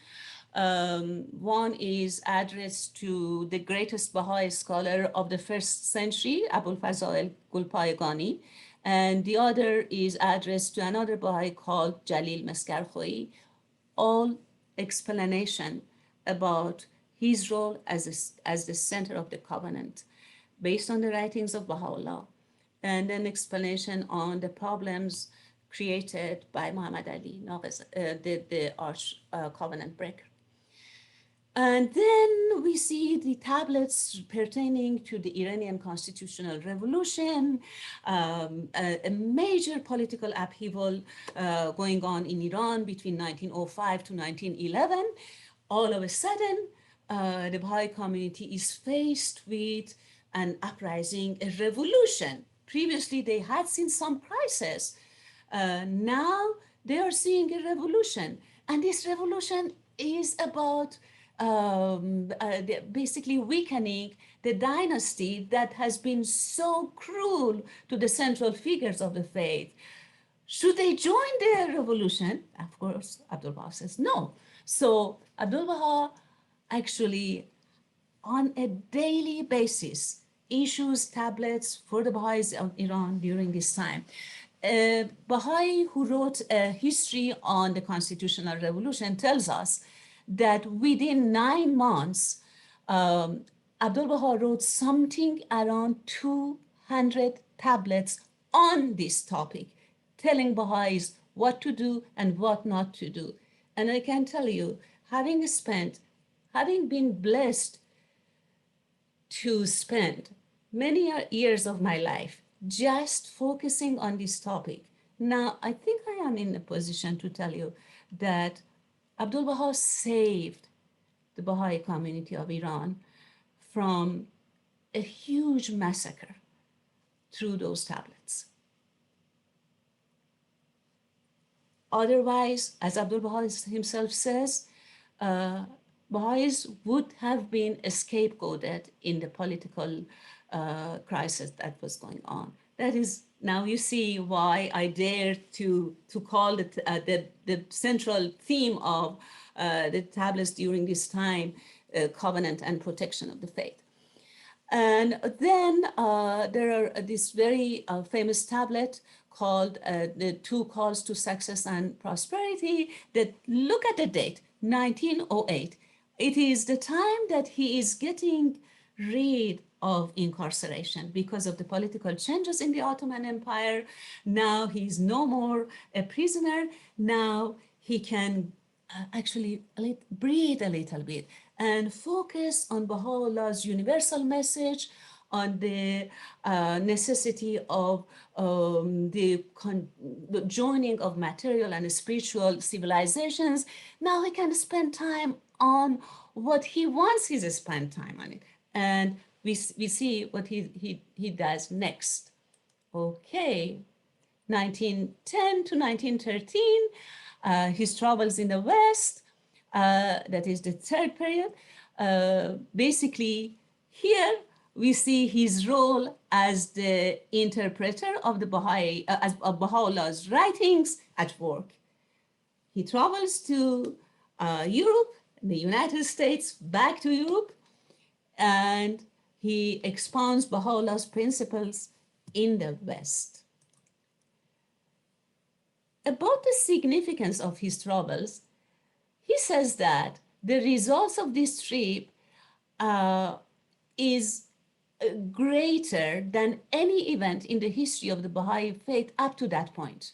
[SPEAKER 4] One is addressed to the greatest Baha'i scholar of the 1st century, Abul Fazl Gulpayegani, and the other is addressed to another Baha'i called Jalil Meskarkhoui. All explanation about his role as the center of the covenant, based on the writings of Baha'u'llah, and an explanation on the problems created by Muhammad Ali, the arch covenant breaker. And then we see the tablets pertaining to the Iranian constitutional revolution, a major political upheaval going on in Iran between 1905 to 1911. All of a sudden, the Baha'i community is faced with an uprising, a revolution. Previously, they had seen some crisis. Now they are seeing a revolution. And this revolution is about basically weakening the dynasty that has been so cruel to the central figures of the faith. Should they join the revolution? Of course, Abdu'l-Baha says no. So Abdu'l-Baha actually, on a daily basis, issues tablets for the Baha'is of Iran during this time. Baha'i who wrote a history on the constitutional revolution tells us that within 9 months, Abdu'l-Baha wrote something around 200 tablets on this topic, telling Baha'is what to do and what not to do. And I can tell you, having been blessed to spend many years of my life just focusing on this topic, now I think I am in a position to tell you that Abdu'l-Baha saved the Baha'i community of Iran from a huge massacre through those tablets. Otherwise, as Abdu'l-Baha himself says, Baha'is would have been scapegoated in the political crisis that was going on. That is, now you see why I dare to call the central theme of the tablets during this time, covenant and protection of the faith. And then there are this very famous tablet called the 2 Calls to Success and Prosperity that look at the date, 1908. It is the time that he is getting rid of incarceration because of the political changes in the Ottoman Empire. Now he's no more a prisoner. Now he can actually breathe a little bit and focus on Baha'u'llah's universal message, on the necessity of the joining of material and spiritual civilizations. Now he can spend time on what he wants to spend time on it. And we see what he does next. Okay, 1910 to 1913, his travels in the West, that is the third period. Basically, here we see his role as the interpreter of the Baha'i, of Baha'u'llah's writings at work. He travels to Europe, the United States, back to Europe, and he expounds Baha'u'llah's principles in the West. About the significance of his travels, he says that the results of this trip is greater than any event in the history of the Baha'i faith up to that point.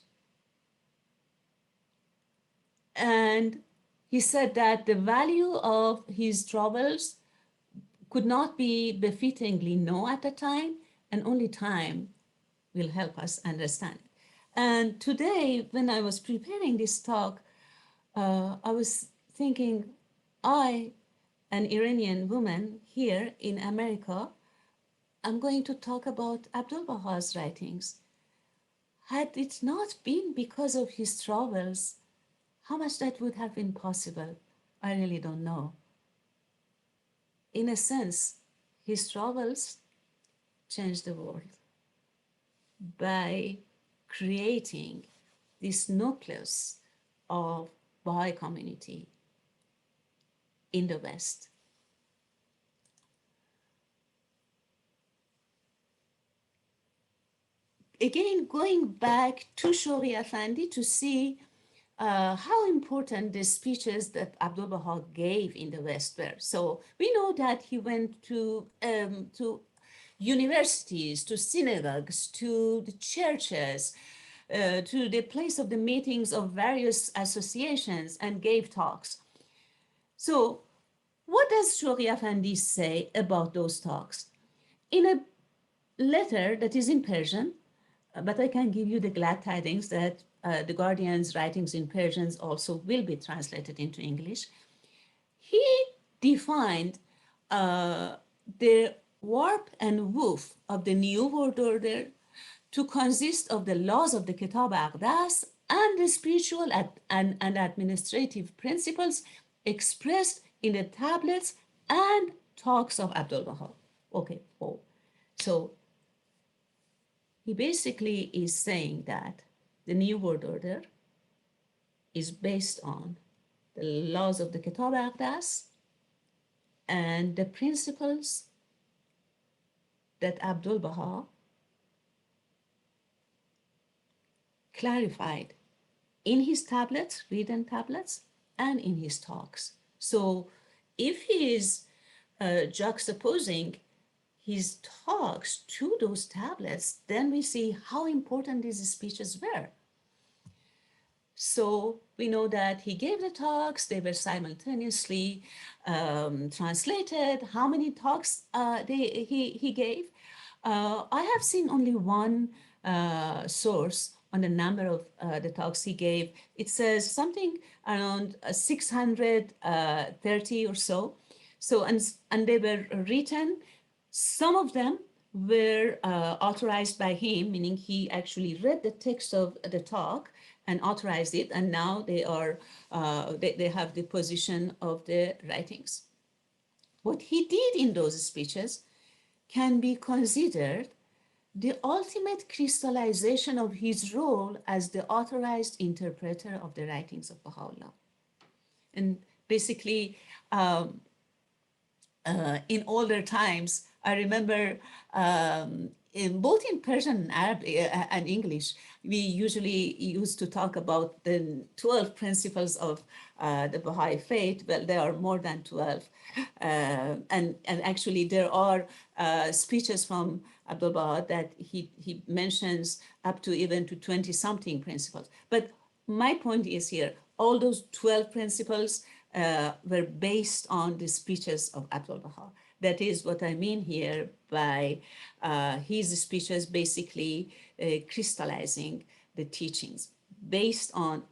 [SPEAKER 4] And he said that the value of his travels could not be befittingly known at the time, and only time will help us understand. And today, when I was preparing this talk, I was thinking, I, an Iranian woman here in America, I'm going to talk about Abdu'l-Baha's writings. Had it not been because of his travels, how much that would have been possible, I really don't know. In a sense, his travels changed the world by creating this nucleus of Baha'i community in the West. Again, going back to Shoghi Effendi to see how important the speeches that Abdu'l-Baha gave in the West were. So we know that he went to universities, to synagogues, to the churches, to the place of the meetings of various associations and gave talks. So what does Shoghi Effendi say about those talks? In a letter that is in Persian, but I can give you the glad tidings that the Guardian's writings in Persian also will be translated into English. He defined the warp and woof of the New World Order to consist of the laws of the Kitab Aqdas and the spiritual and administrative principles expressed in the tablets and talks of Abdu'l-Baha. Okay, so he basically is saying that the New World Order is based on the laws of the Kitab Aqdas and the principles that Abdu'l-Baha clarified in his tablets, written tablets, and in his talks. So if he is juxtaposing his talks to those tablets, then we see how important these speeches were. So we know that he gave the talks, they were simultaneously translated. How many talks he gave? I have seen only one source on the number of the talks he gave. It says something around 630 or so. So, and they were written. Some of them were authorized by him, meaning he actually read the text of the talk and authorized it, and now they are they have the position of the writings. What he did in those speeches can be considered the ultimate crystallization of his role as the authorized interpreter of the writings of Baha'u'llah. And basically, in older times, I remember both in Persian and Arabic and English, we usually used to talk about the 12 principles of the Baha'i faith. Well, there are more than 12. And actually there are speeches from Abdu'l-Baha that he mentions up to even to 20 something principles. But my point is here, all those 12 principles were based on the speeches of Abdu'l-Baha. That is what I mean here by his speeches basically crystallizing the teachings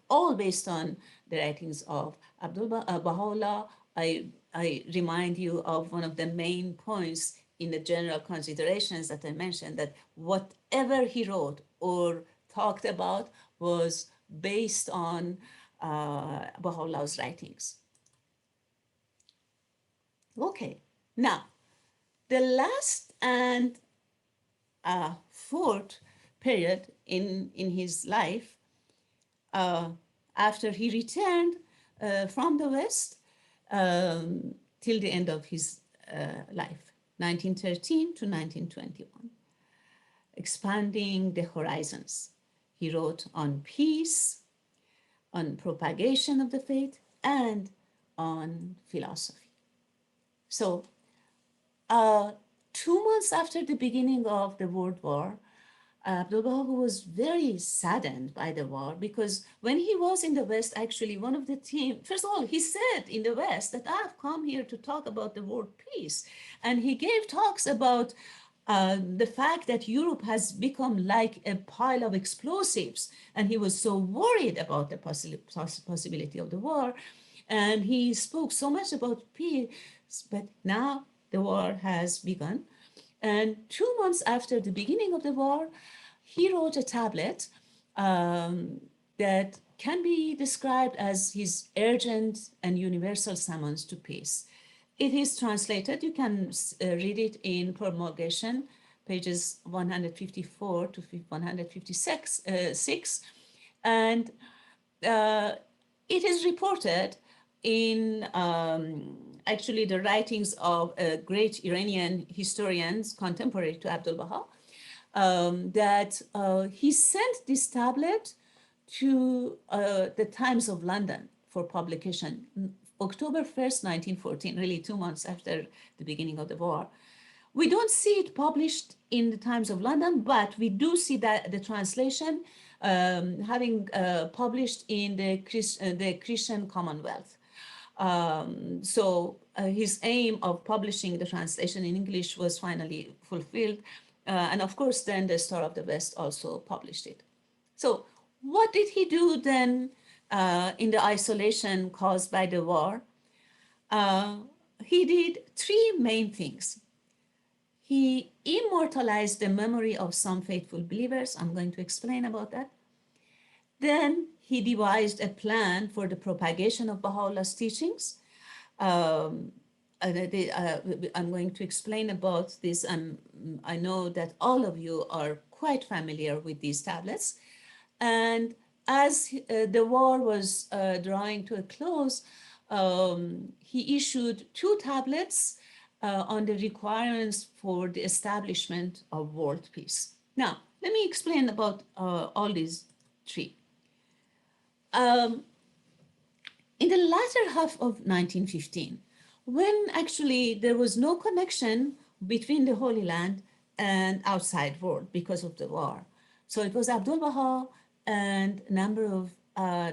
[SPEAKER 4] all based on the writings of Baha'u'llah. I remind you of one of the main points in the general considerations that I mentioned, that whatever he wrote or talked about was based on Baha'u'llah's writings. Okay. Now, the last and fourth period in his life, after he returned from the West till the end of his life, 1913 to 1921, expanding the horizons. He wrote on peace, on propagation of the faith, and on philosophy. So, 2 months after the beginning of the World War, Abdu'l-Baha was very saddened by the war, because when he was in the West, actually one of the team, first of all, he said in the West that I've come here to talk about the world peace. And he gave talks about the fact that Europe has become like a pile of explosives. And he was so worried about the possibility of the war. And he spoke so much about peace, but now the war has begun. And 2 months after the beginning of the war, he wrote a tablet that can be described as his urgent and universal summons to peace. It is translated, you can read it in promulgation, pages 154 to 156, and it is reported in actually the writings of great Iranian historians contemporary to Abdu'l-Baha, that he sent this tablet to the Times of London for publication, October 1st, 1914, really 2 months after the beginning of the war. We don't see it published in the Times of London, but we do see that the translation having published in the Christian Commonwealth. His aim of publishing the translation in English was finally fulfilled. And of course, then the Star of the West also published it. So what did he do then in the isolation caused by the war? He did three main things. He immortalized the memory of some faithful believers. I'm going to explain about that. Then he devised a plan for the propagation of Baha'u'llah's teachings. I'm going to explain about this. I know that all of you are quite familiar with these tablets. And as the war was drawing to a close, he issued two tablets on the requirements for the establishment of world peace. Now, let me explain about all these three. In the latter half of 1915, when actually there was no connection between the Holy Land and outside world because of the war. So it was Abdu'l-Baha and a number of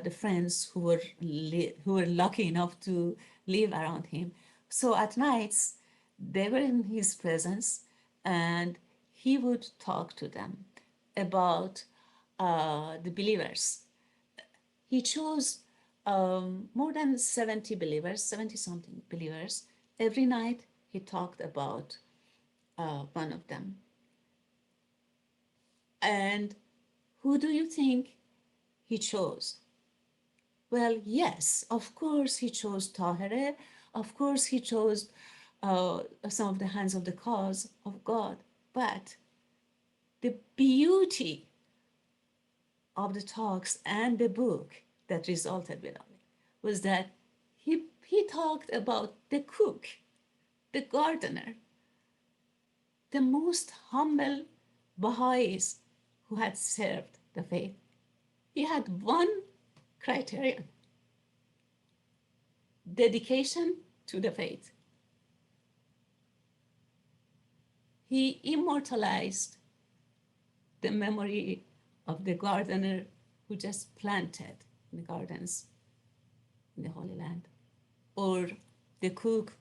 [SPEAKER 4] the friends who were lucky enough to live around him. So at nights, they were in his presence and he would talk to them about the believers. He chose more than 70 believers, 70-something believers. Every night he talked about one of them. And who do you think he chose? Well, yes, of course he chose Tahereh. Of course he chose some of the hands of the cause of God. But the beauty of the talks and the book that resulted with it was that he talked about the cook, the gardener, the most humble Baha'is who had served the faith. He had one criterion: dedication to the faith. He immortalized the memory of the gardener who just planted the gardens in the Holy Land, or the cook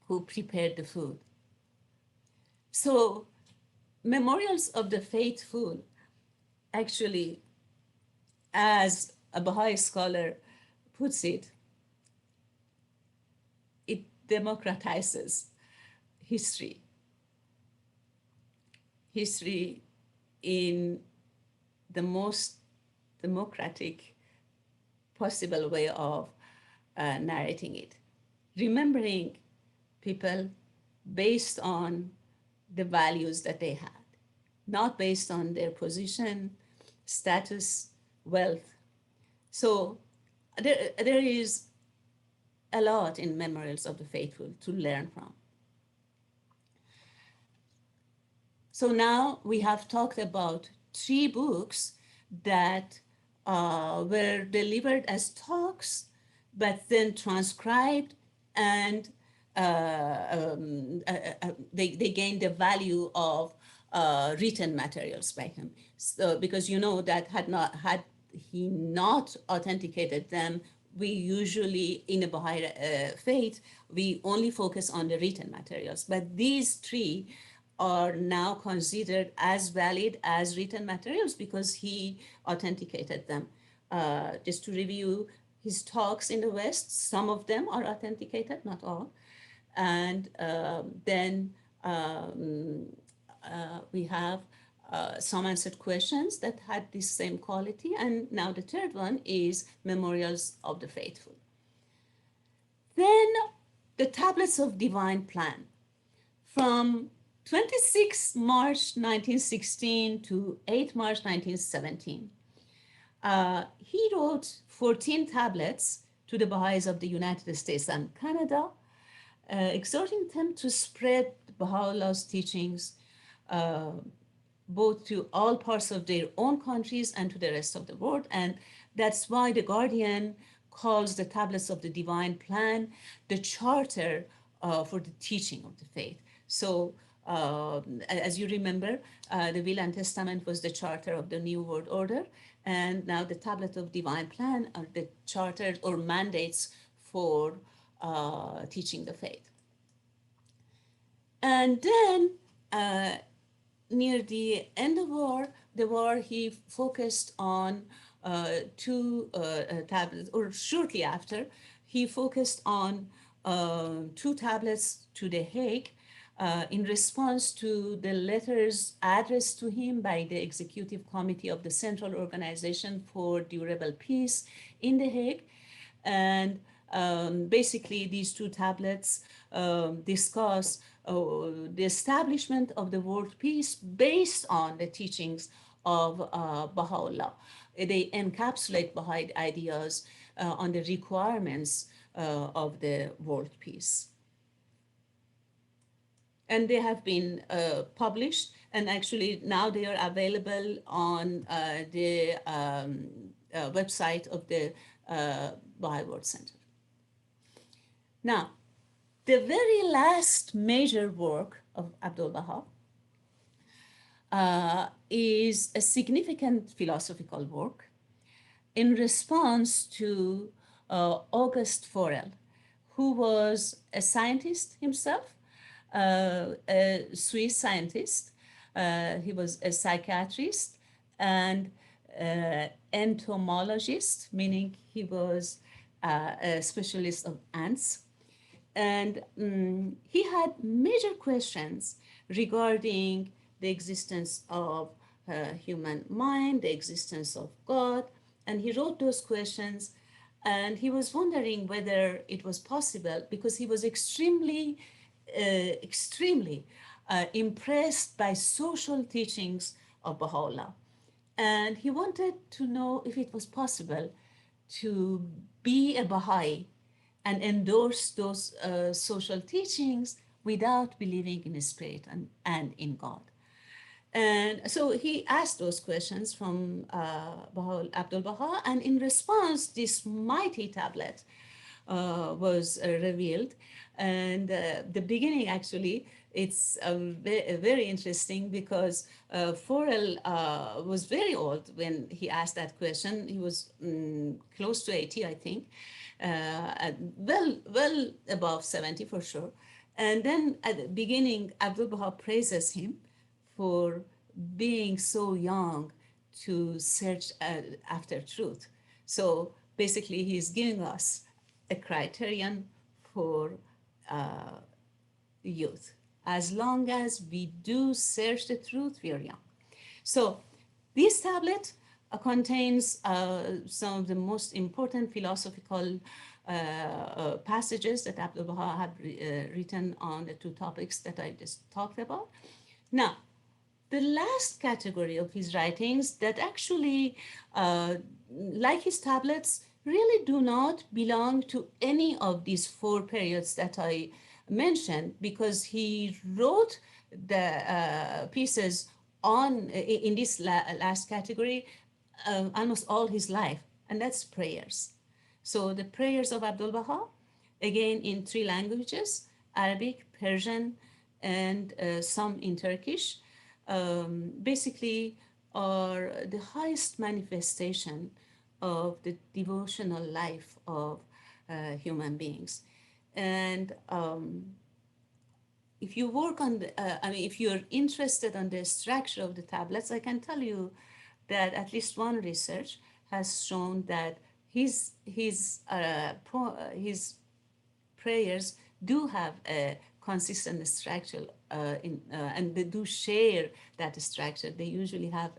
[SPEAKER 4] who prepared the food. So memorials of the faithful actually, as a Baha'i scholar puts it, it democratizes history. History in the most democratic possible way of narrating it. Remembering people based on the values that they had, not based on their position, status, wealth. So there is a lot in Memorials of the Faithful to learn from. So now we have talked about three books that were delivered as talks, but then transcribed, and they gained the value of written materials by him. So because you know that had he not authenticated them, we usually in the Baha'i faith, we only focus on the written materials. But these three are now considered as valid as written materials because he authenticated them. Just to review his talks in the West, some of them are authenticated, not all. And then we have some answered questions that had this same quality. And now the third one is Memorials of the Faithful. Then the Tablets of Divine Plan. From 26 March 1916 to 8 March 1917, he wrote 14 tablets to the Baha'is of the United States and Canada, exhorting them to spread Baha'u'llah's teachings both to all parts of their own countries and to the rest of the world. And that's why The Guardian calls the Tablets of the Divine Plan the charter for the teaching of the faith. So as you remember, the Will and Testament was the charter of the New World Order. And now the Tablet of Divine Plan are the charters or mandates for teaching the faith. And then near the end of the war, he focused on two tablets, or shortly after, he focused on two tablets to The Hague in response to the letters addressed to him by the Executive Committee of the Central Organization for Durable Peace in The Hague. And basically, these two tablets discuss the establishment of the world peace based on the teachings of Baha'u'llah. They encapsulate Baha'i ideas on the requirements of the world peace. And they have been published, and actually now they are available on the website of the Baha'i World Center. Now, the very last major work of Abdu'l-Baha is a significant philosophical work in response to August Forel, who was a scientist himself, a Swiss scientist. He was a psychiatrist and entomologist, meaning he was a specialist of ants. And he had major questions regarding the existence of human mind, the existence of God. And he wrote those questions, and he was wondering whether it was possible, because he was extremely impressed by social teachings of Baha'u'llah. And he wanted to know if it was possible to be a Baha'i and endorse those social teachings without believing in a spirit and in God. And so he asked those questions from Abdu'l-Baha, and in response, this mighty tablet was revealed. And the beginning, actually, it's very interesting, because Forel was very old when he asked that question. He was close to 80, I think, well above 70 for sure. And then at the beginning, Abdu'l-Baha praises him for being so young to search after truth. So basically, he's giving us a criterion for youth. As long as we do search the truth, we are young. So this tablet contains some of the most important philosophical passages that Abdu'l-Baha had written on the two topics that I just talked about. Now, the last category of his writings that actually, like his tablets, really do not belong to any of these four periods that I mentioned, because he wrote the pieces in this last category almost all his life, and that's prayers. So the prayers of Abdu'l-Baha, again in three languages, Arabic, Persian, and some in Turkish, basically are the highest manifestation of the devotional life of human beings. And if you work on if you're interested on the structure of the tablets, I can tell you that at least one research has shown that his prayers do have a consistent structure, and they do share that structure. They usually have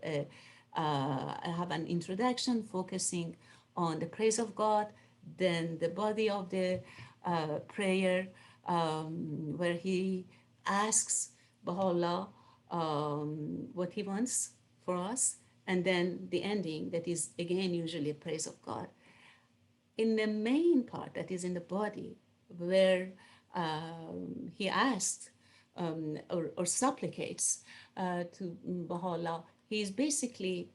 [SPEAKER 4] an introduction focusing on the praise of God, then the body of the prayer, where he asks Baha'u'llah what he wants for us, and then the ending that is again usually a praise of God. In the main part that is in the body, where he asks or supplicates to Baha'u'llah, he is basically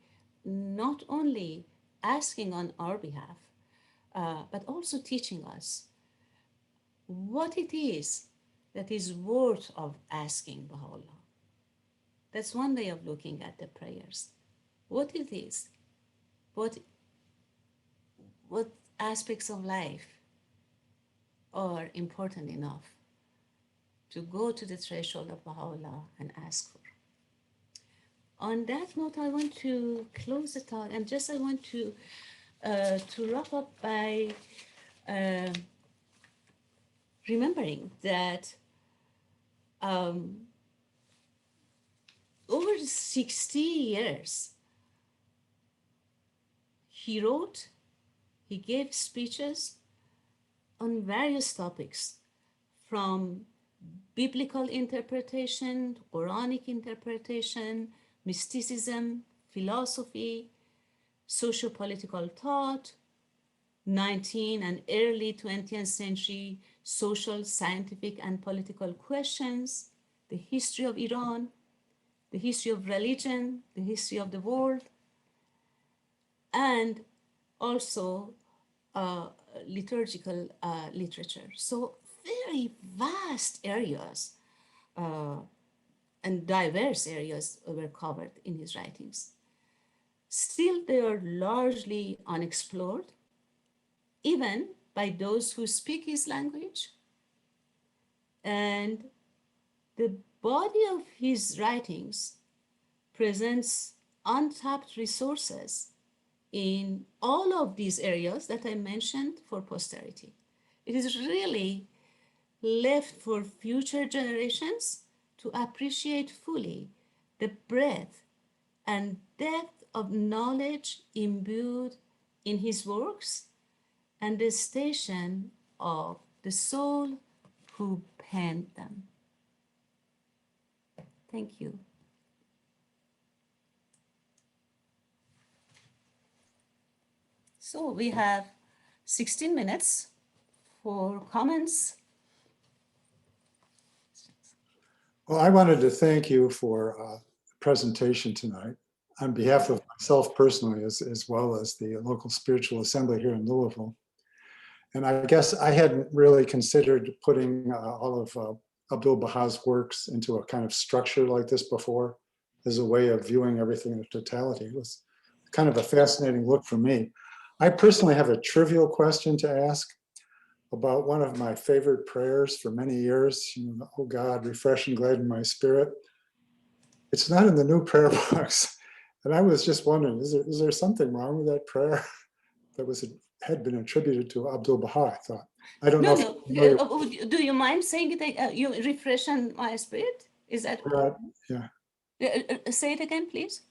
[SPEAKER 4] not only asking on our behalf, but also teaching us what it is that is worth of asking Baha'u'llah. That's one way of looking at the prayers. What it is, what aspects of life are important enough to go to the threshold of Baha'u'llah and ask for. On that note, I want to close the talk, and just I want to wrap up by remembering that over 60 years, he wrote, he gave speeches on various topics, from biblical interpretation, Quranic interpretation, mysticism, philosophy, socio-political thought, 19th and early 20th century social, scientific, and political questions, the history of Iran, the history of religion, the history of the world, and also liturgical literature. So very vast areas and diverse areas were covered in his writings. Still, they are largely unexplored, even by those who speak his language. And the body of his writings presents untapped resources in all of these areas that I mentioned for posterity. It is really left for future generations to appreciate fully the breadth and depth of knowledge imbued in his works and the station of the soul who penned them. Thank you. So we have 16 minutes for comments.
[SPEAKER 3] Well, I wanted to thank you for the presentation tonight on behalf of myself personally, as well as the local spiritual assembly here in Louisville. And I guess I hadn't really considered putting all of Abdu'l-Bahá's works into a kind of structure like this before, as a way of viewing everything in totality. It was kind of a fascinating look for me. I personally have a trivial question to ask about one of my favorite prayers for many years. You know, oh God, refresh and gladden my spirit. It's not in the new prayer books. And I was just wondering, is there something wrong with that prayer that had been attributed to Abdu'l-Baha, I thought. I don't know.
[SPEAKER 4] No. Do you mind saying it? You refresh on my spirit? Is that?
[SPEAKER 3] Yeah.
[SPEAKER 4] Say it again, please.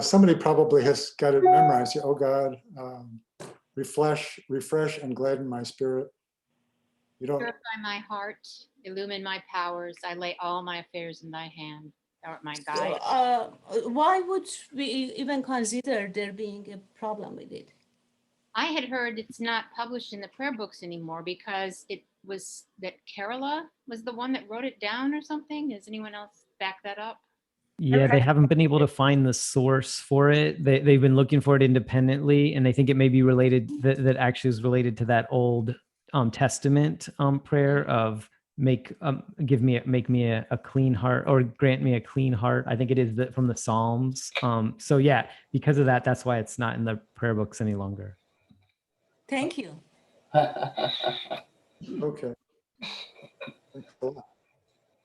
[SPEAKER 3] Somebody probably has got it memorized. Oh God, refresh and gladden my spirit. You don't.
[SPEAKER 1] Purify my heart, illumine my powers. I lay all my affairs in thy hand. Thou art my guide.
[SPEAKER 4] So, why would we even consider there being a problem with it?
[SPEAKER 1] I had heard it's not published in the prayer books anymore because it was that Kerala was the one that wrote it down or something. Does anyone else back that up?
[SPEAKER 8] Yeah, they haven't been able to find the source for it. They've been looking for it independently, and I think it may be related, that actually is related to that Old Testament prayer of make me a clean heart, or grant me a clean heart. I think it is from the Psalms. So yeah, because of that, that's why it's not in the prayer books any longer.
[SPEAKER 4] Thank you.
[SPEAKER 3] Okay.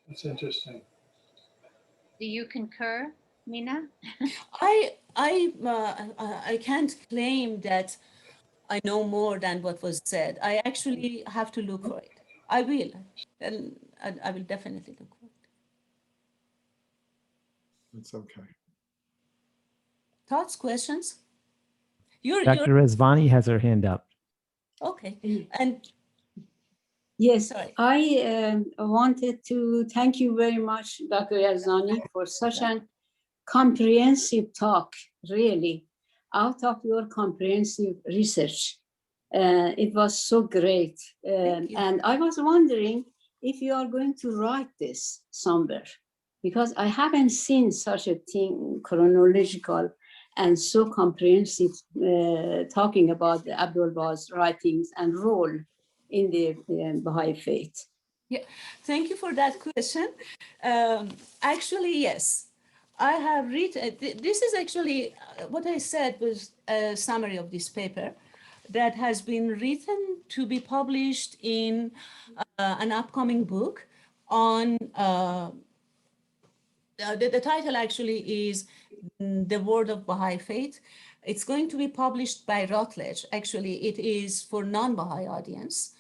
[SPEAKER 10] That's interesting.
[SPEAKER 1] Do you concur, Mina?
[SPEAKER 4] I can't claim that I know more than what was said. I actually have to look for it. I will, and I will definitely look for it.
[SPEAKER 3] It's okay.
[SPEAKER 4] Thoughts, questions?
[SPEAKER 8] Dr. Rezvani has her hand up.
[SPEAKER 4] Okay, and
[SPEAKER 11] yes,
[SPEAKER 4] sorry.
[SPEAKER 11] I wanted to thank you very much, Dr. Yazdani, for such an comprehensive talk, really, out of your comprehensive research. It was so great. And I was wondering if you are going to write this somewhere, because I haven't seen such a thing, chronological and so comprehensive, talking about the Abdu'l-Baha's writings and role in the Baha'i faith.
[SPEAKER 4] Yeah, thank you for that question. Actually, yes, I have read, this is actually, what I said was a summary of this paper. that has been written to be published in an upcoming book on, the title actually is The Word of Baha'i Faith. It's going to be published by Routledge. Actually, it is for non-Baha'i audience,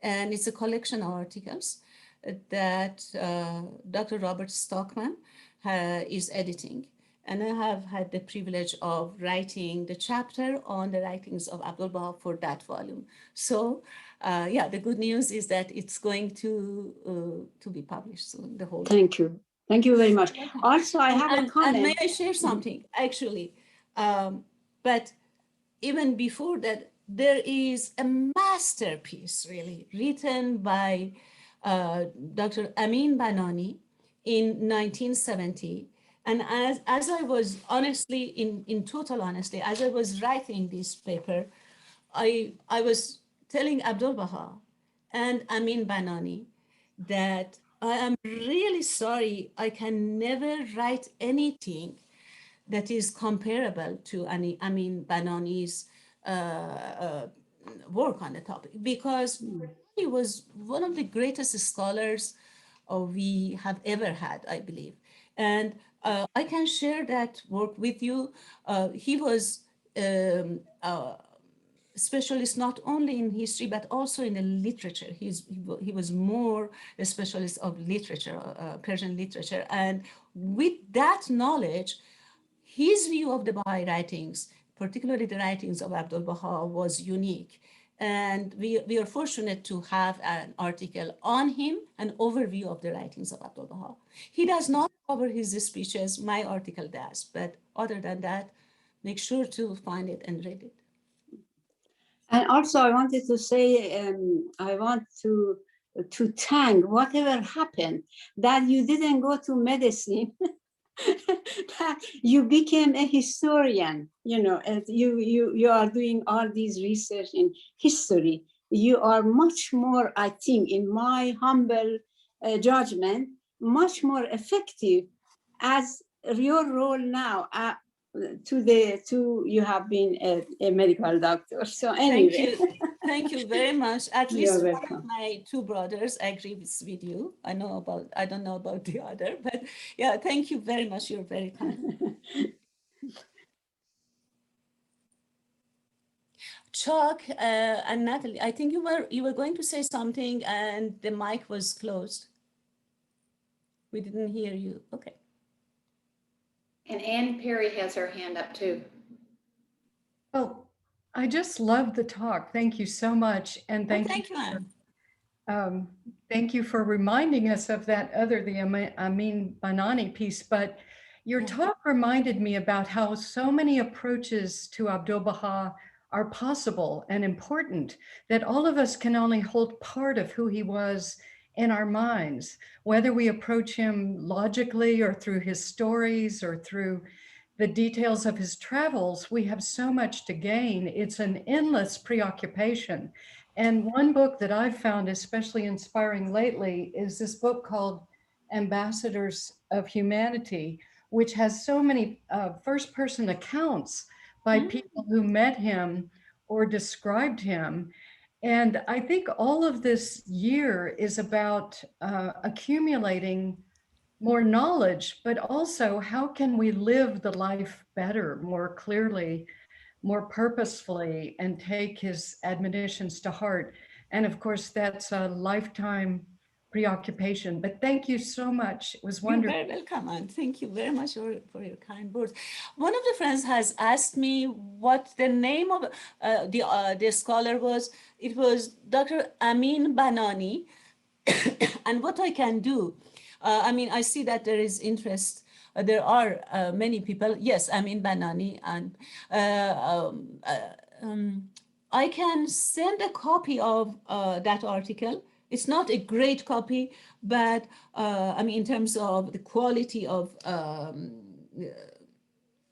[SPEAKER 4] and it's a collection of articles that Dr. Robert Stockman is editing. And I have had the privilege of writing the chapter on the writings of Abdu'l-Baha for that volume. So yeah, the good news is that it's going to be published soon, the whole.
[SPEAKER 11] Thank you. Thank you very much. Also, I have a
[SPEAKER 4] And
[SPEAKER 11] comment.
[SPEAKER 4] may I share something, actually? But even before that, there is a masterpiece, really, written by Dr. Amin Banani in 1970. And as I was honestly, in total honesty, as I was writing this paper, I was telling Abdu'l-Baha and Amin Banani that I am really sorry I can never write anything that is comparable to Amin Banani's work on the topic, because he was one of the greatest scholars we have ever had, I believe. And I can share that work with you. He was specialist not only in history, but also in the literature. He was more a specialist of literature, Persian literature. And with that knowledge, his view of the Baha'i writings, particularly the writings of Abdu'l-Baha, was unique. And we are fortunate to have an article on him, an overview of the writings of Abdu'l-Baha. He does not cover his speeches, my article does, but other than that, make sure to find it and read it.
[SPEAKER 11] And also, I wanted to say, I want to thank whatever happened, that you didn't go to medicine, that you became a historian, you know, and you are doing all these research in history. You are much more, I think, in my humble judgment, much more effective as your role now. You have been a medical doctor. So anyway.
[SPEAKER 4] Thank you very much. At least
[SPEAKER 11] You're
[SPEAKER 4] one of
[SPEAKER 11] welcome.
[SPEAKER 4] my two brothers agrees with you. I don't know about the other, but yeah, thank you very much. You're very kind. Chuck and Natalie, I think you were going to say something and the mic was closed. We didn't hear you. Okay.
[SPEAKER 1] And Ann Perry has her hand up too.
[SPEAKER 2] Well, I just love the talk. Thank you so much. And
[SPEAKER 4] Thank you, Anne.
[SPEAKER 2] thank you for reminding us of that the Amin Banani piece. But your talk reminded me about how so many approaches to Abdu'l-Baha are possible and important, that all of us can only hold part of who he was in our minds, whether we approach him logically or through his stories or through the details of his travels. We have so much to gain. It's an endless preoccupation. And one book that I've found especially inspiring lately is this book called Ambassadors of Humanity, which has so many first-person accounts by people who met him or described him. And I think all of this year is about accumulating more knowledge, but also how can we live the life better, more clearly, more purposefully, and take his admonitions to heart. And of course, that's a lifetime preoccupation. But thank you so much. It was wonderful.
[SPEAKER 4] You're very welcome, and thank you very much for your kind words. One of the friends has asked me what the name of the scholar was. It was Dr. Amin Banani, and what I can do. I mean, I see that there is interest. There are many people. Yes, Amin Banani, and I can send a copy of that article. It's not a great copy, but I mean, in terms of the quality of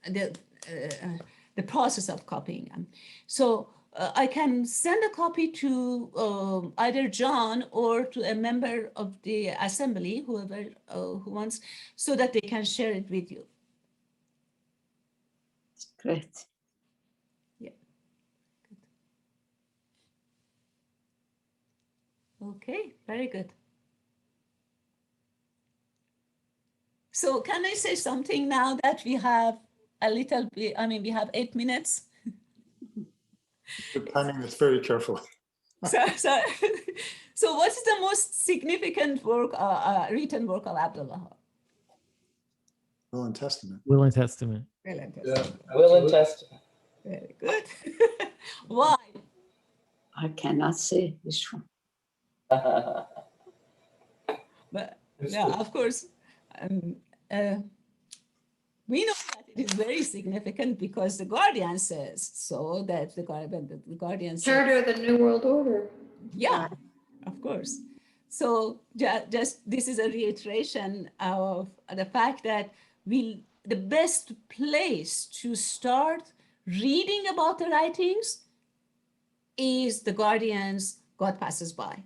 [SPEAKER 4] the process of copying them. So I can send a copy to either John or to a member of the assembly, whoever who wants, so that they can share it with you.
[SPEAKER 11] Great.
[SPEAKER 4] Yeah. Okay, very good. So can I say something now that we have a little bit, I mean, we have 8 minutes.
[SPEAKER 3] We're timing this very carefully.
[SPEAKER 4] So what is the most significant work, written work of Abdu'l-Bahá?
[SPEAKER 3] Will and Testament.
[SPEAKER 8] Will and Testament.
[SPEAKER 4] Will and
[SPEAKER 10] Yeah.
[SPEAKER 4] Testament.
[SPEAKER 10] Will and Testament.
[SPEAKER 4] Very good. Why?
[SPEAKER 11] I cannot say which one.
[SPEAKER 4] But yeah, of course, we know that it is very significant because the Guardian says so, that the Guardian says,
[SPEAKER 12] Charter of the New World Order.
[SPEAKER 4] yeah, of course. So just this is a reiteration of the fact that the best place to start reading about the writings is the Guardian's God Passes By.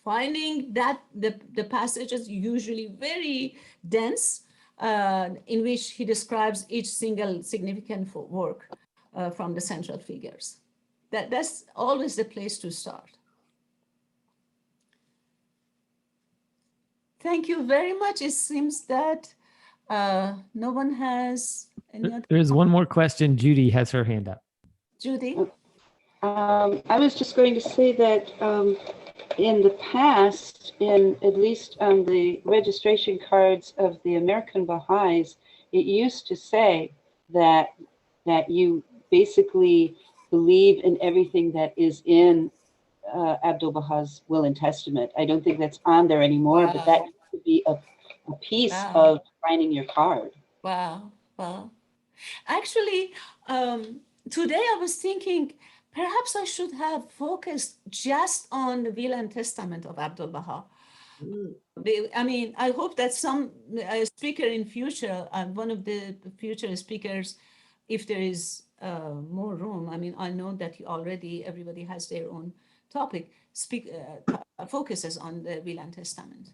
[SPEAKER 4] Finding that the passage is usually very dense, in which he describes each single significant work from the central figures. That's always the place to start. Thank you very much. It seems that no one has any other.
[SPEAKER 8] There's one more question. Judy has her hand up.
[SPEAKER 4] Judy?
[SPEAKER 13] I was just going to say that in the past, at least on the registration cards of the American Baha'is, it used to say that you basically believe in everything that is in Abdu'l-Bahá's Will and Testament. I don't think that's on there anymore, but that used to be a piece of signing your card.
[SPEAKER 4] Wow. Actually, today I was thinking, perhaps I should have focused just on the Will and Testament of Abdu'l-Bahá. I mean, I hope that some speaker in future, one of the future speakers, if there is more room, I mean, I know that already everybody has their own topic, focuses on the Will and Testament,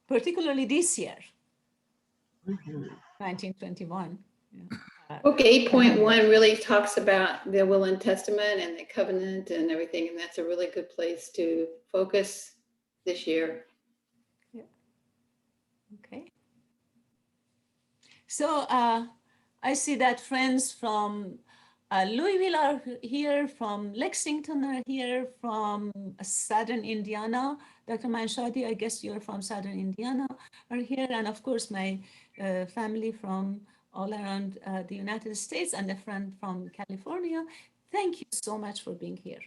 [SPEAKER 4] particularly this year, 1921. Yeah.
[SPEAKER 12] Book 8.1 really talks about the Will and Testament and the covenant and everything, and that's a really good place to focus this year.
[SPEAKER 4] Yeah. Okay. So I see that friends from Louisville are here, from Lexington are here, from Southern Indiana. Dr. Manshadi, I guess you're from Southern Indiana, are here. And of course, my family from all around the United States and a friend from California. Thank you so much for being here.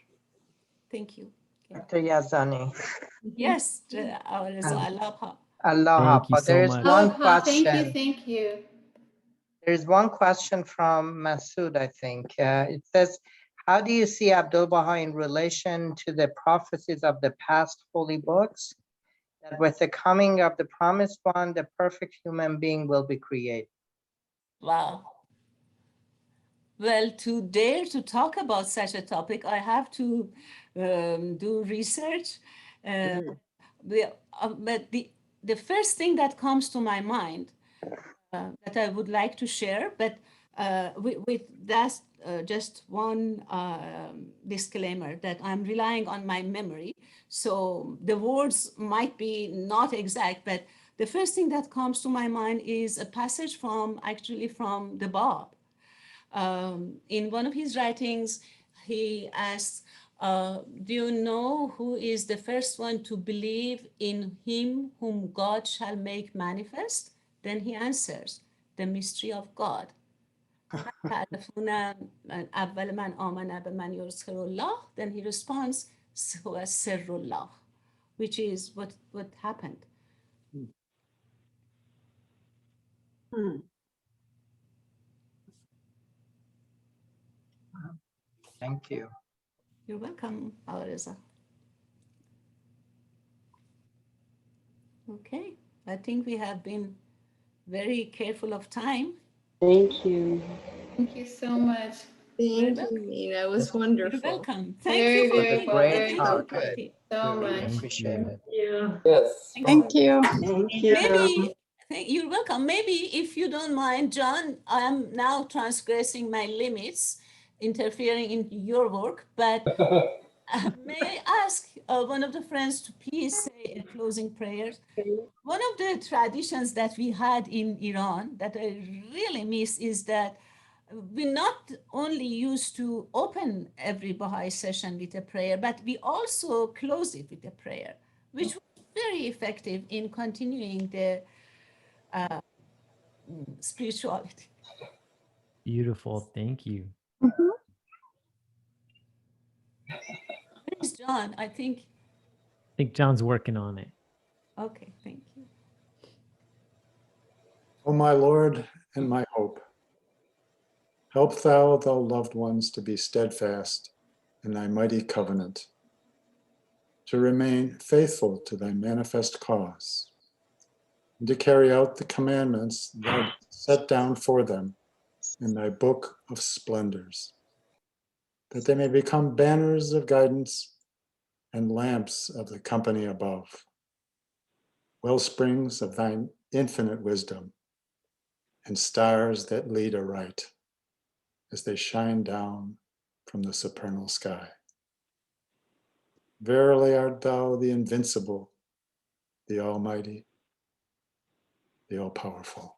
[SPEAKER 4] Thank you.
[SPEAKER 14] Dr. Yazdani.
[SPEAKER 4] Yes, Aloha.
[SPEAKER 14] Aloha.
[SPEAKER 8] Thank you so
[SPEAKER 14] There's
[SPEAKER 8] much.
[SPEAKER 14] one
[SPEAKER 12] Aloha,
[SPEAKER 14] question.
[SPEAKER 12] thank you.
[SPEAKER 14] There's one question from Masood, I think. It says, how do you see Abdu'l-Bahá in relation to the prophecies of the past holy books? That with the coming of the promised one, the perfect human being will be created.
[SPEAKER 4] Wow. Well, to dare to talk about such a topic, I have to do research. But the first thing that comes to my mind that I would like to share, but with that, just one disclaimer that I'm relying on my memory. So the words might be not exact, but the first thing that comes to my mind is a passage from the Bab. In one of his writings, he asks, do you know who is the first one to believe in him whom God shall make manifest? Then he answers, the mystery of God. Then he responds, Sirrullah, which is what happened.
[SPEAKER 14] Thank you.
[SPEAKER 4] You're welcome, Alariza. Okay, I think we have been very careful of time.
[SPEAKER 13] Thank you.
[SPEAKER 12] Thank you so much.
[SPEAKER 4] Thank
[SPEAKER 12] you, Mina. That was wonderful.
[SPEAKER 4] You're welcome. Thank you for
[SPEAKER 12] Very
[SPEAKER 4] being
[SPEAKER 14] great
[SPEAKER 4] here.
[SPEAKER 14] talk.
[SPEAKER 4] Thank you
[SPEAKER 12] so
[SPEAKER 14] Really
[SPEAKER 12] much.
[SPEAKER 14] appreciate it.
[SPEAKER 12] Yeah.
[SPEAKER 10] Yes.
[SPEAKER 5] Thank you.
[SPEAKER 13] Thank you.
[SPEAKER 4] Maybe, you're welcome. Maybe if you don't mind, John, I am now transgressing my limits, interfering in your work, but May I ask one of the friends to please say a closing prayer? One of the traditions that we had in Iran that I really miss is that we not only used to open every Baha'i session with a prayer, but we also close it with a prayer, which was very effective in continuing the spirituality.
[SPEAKER 8] Beautiful. Thank you.
[SPEAKER 4] Where is John? I think,
[SPEAKER 8] John's working on it.
[SPEAKER 4] okay, thank you.
[SPEAKER 3] O my Lord and my hope, help thou loved ones to be steadfast in thy mighty covenant, to remain faithful to thy manifest cause, and to carry out the commandments thou set down for them in thy book of splendors, that they may become banners of guidance and lamps of the company above, well springs of thine infinite wisdom, and stars that lead aright as they shine down from the supernal sky. Verily art thou the invincible, the almighty, the all-powerful.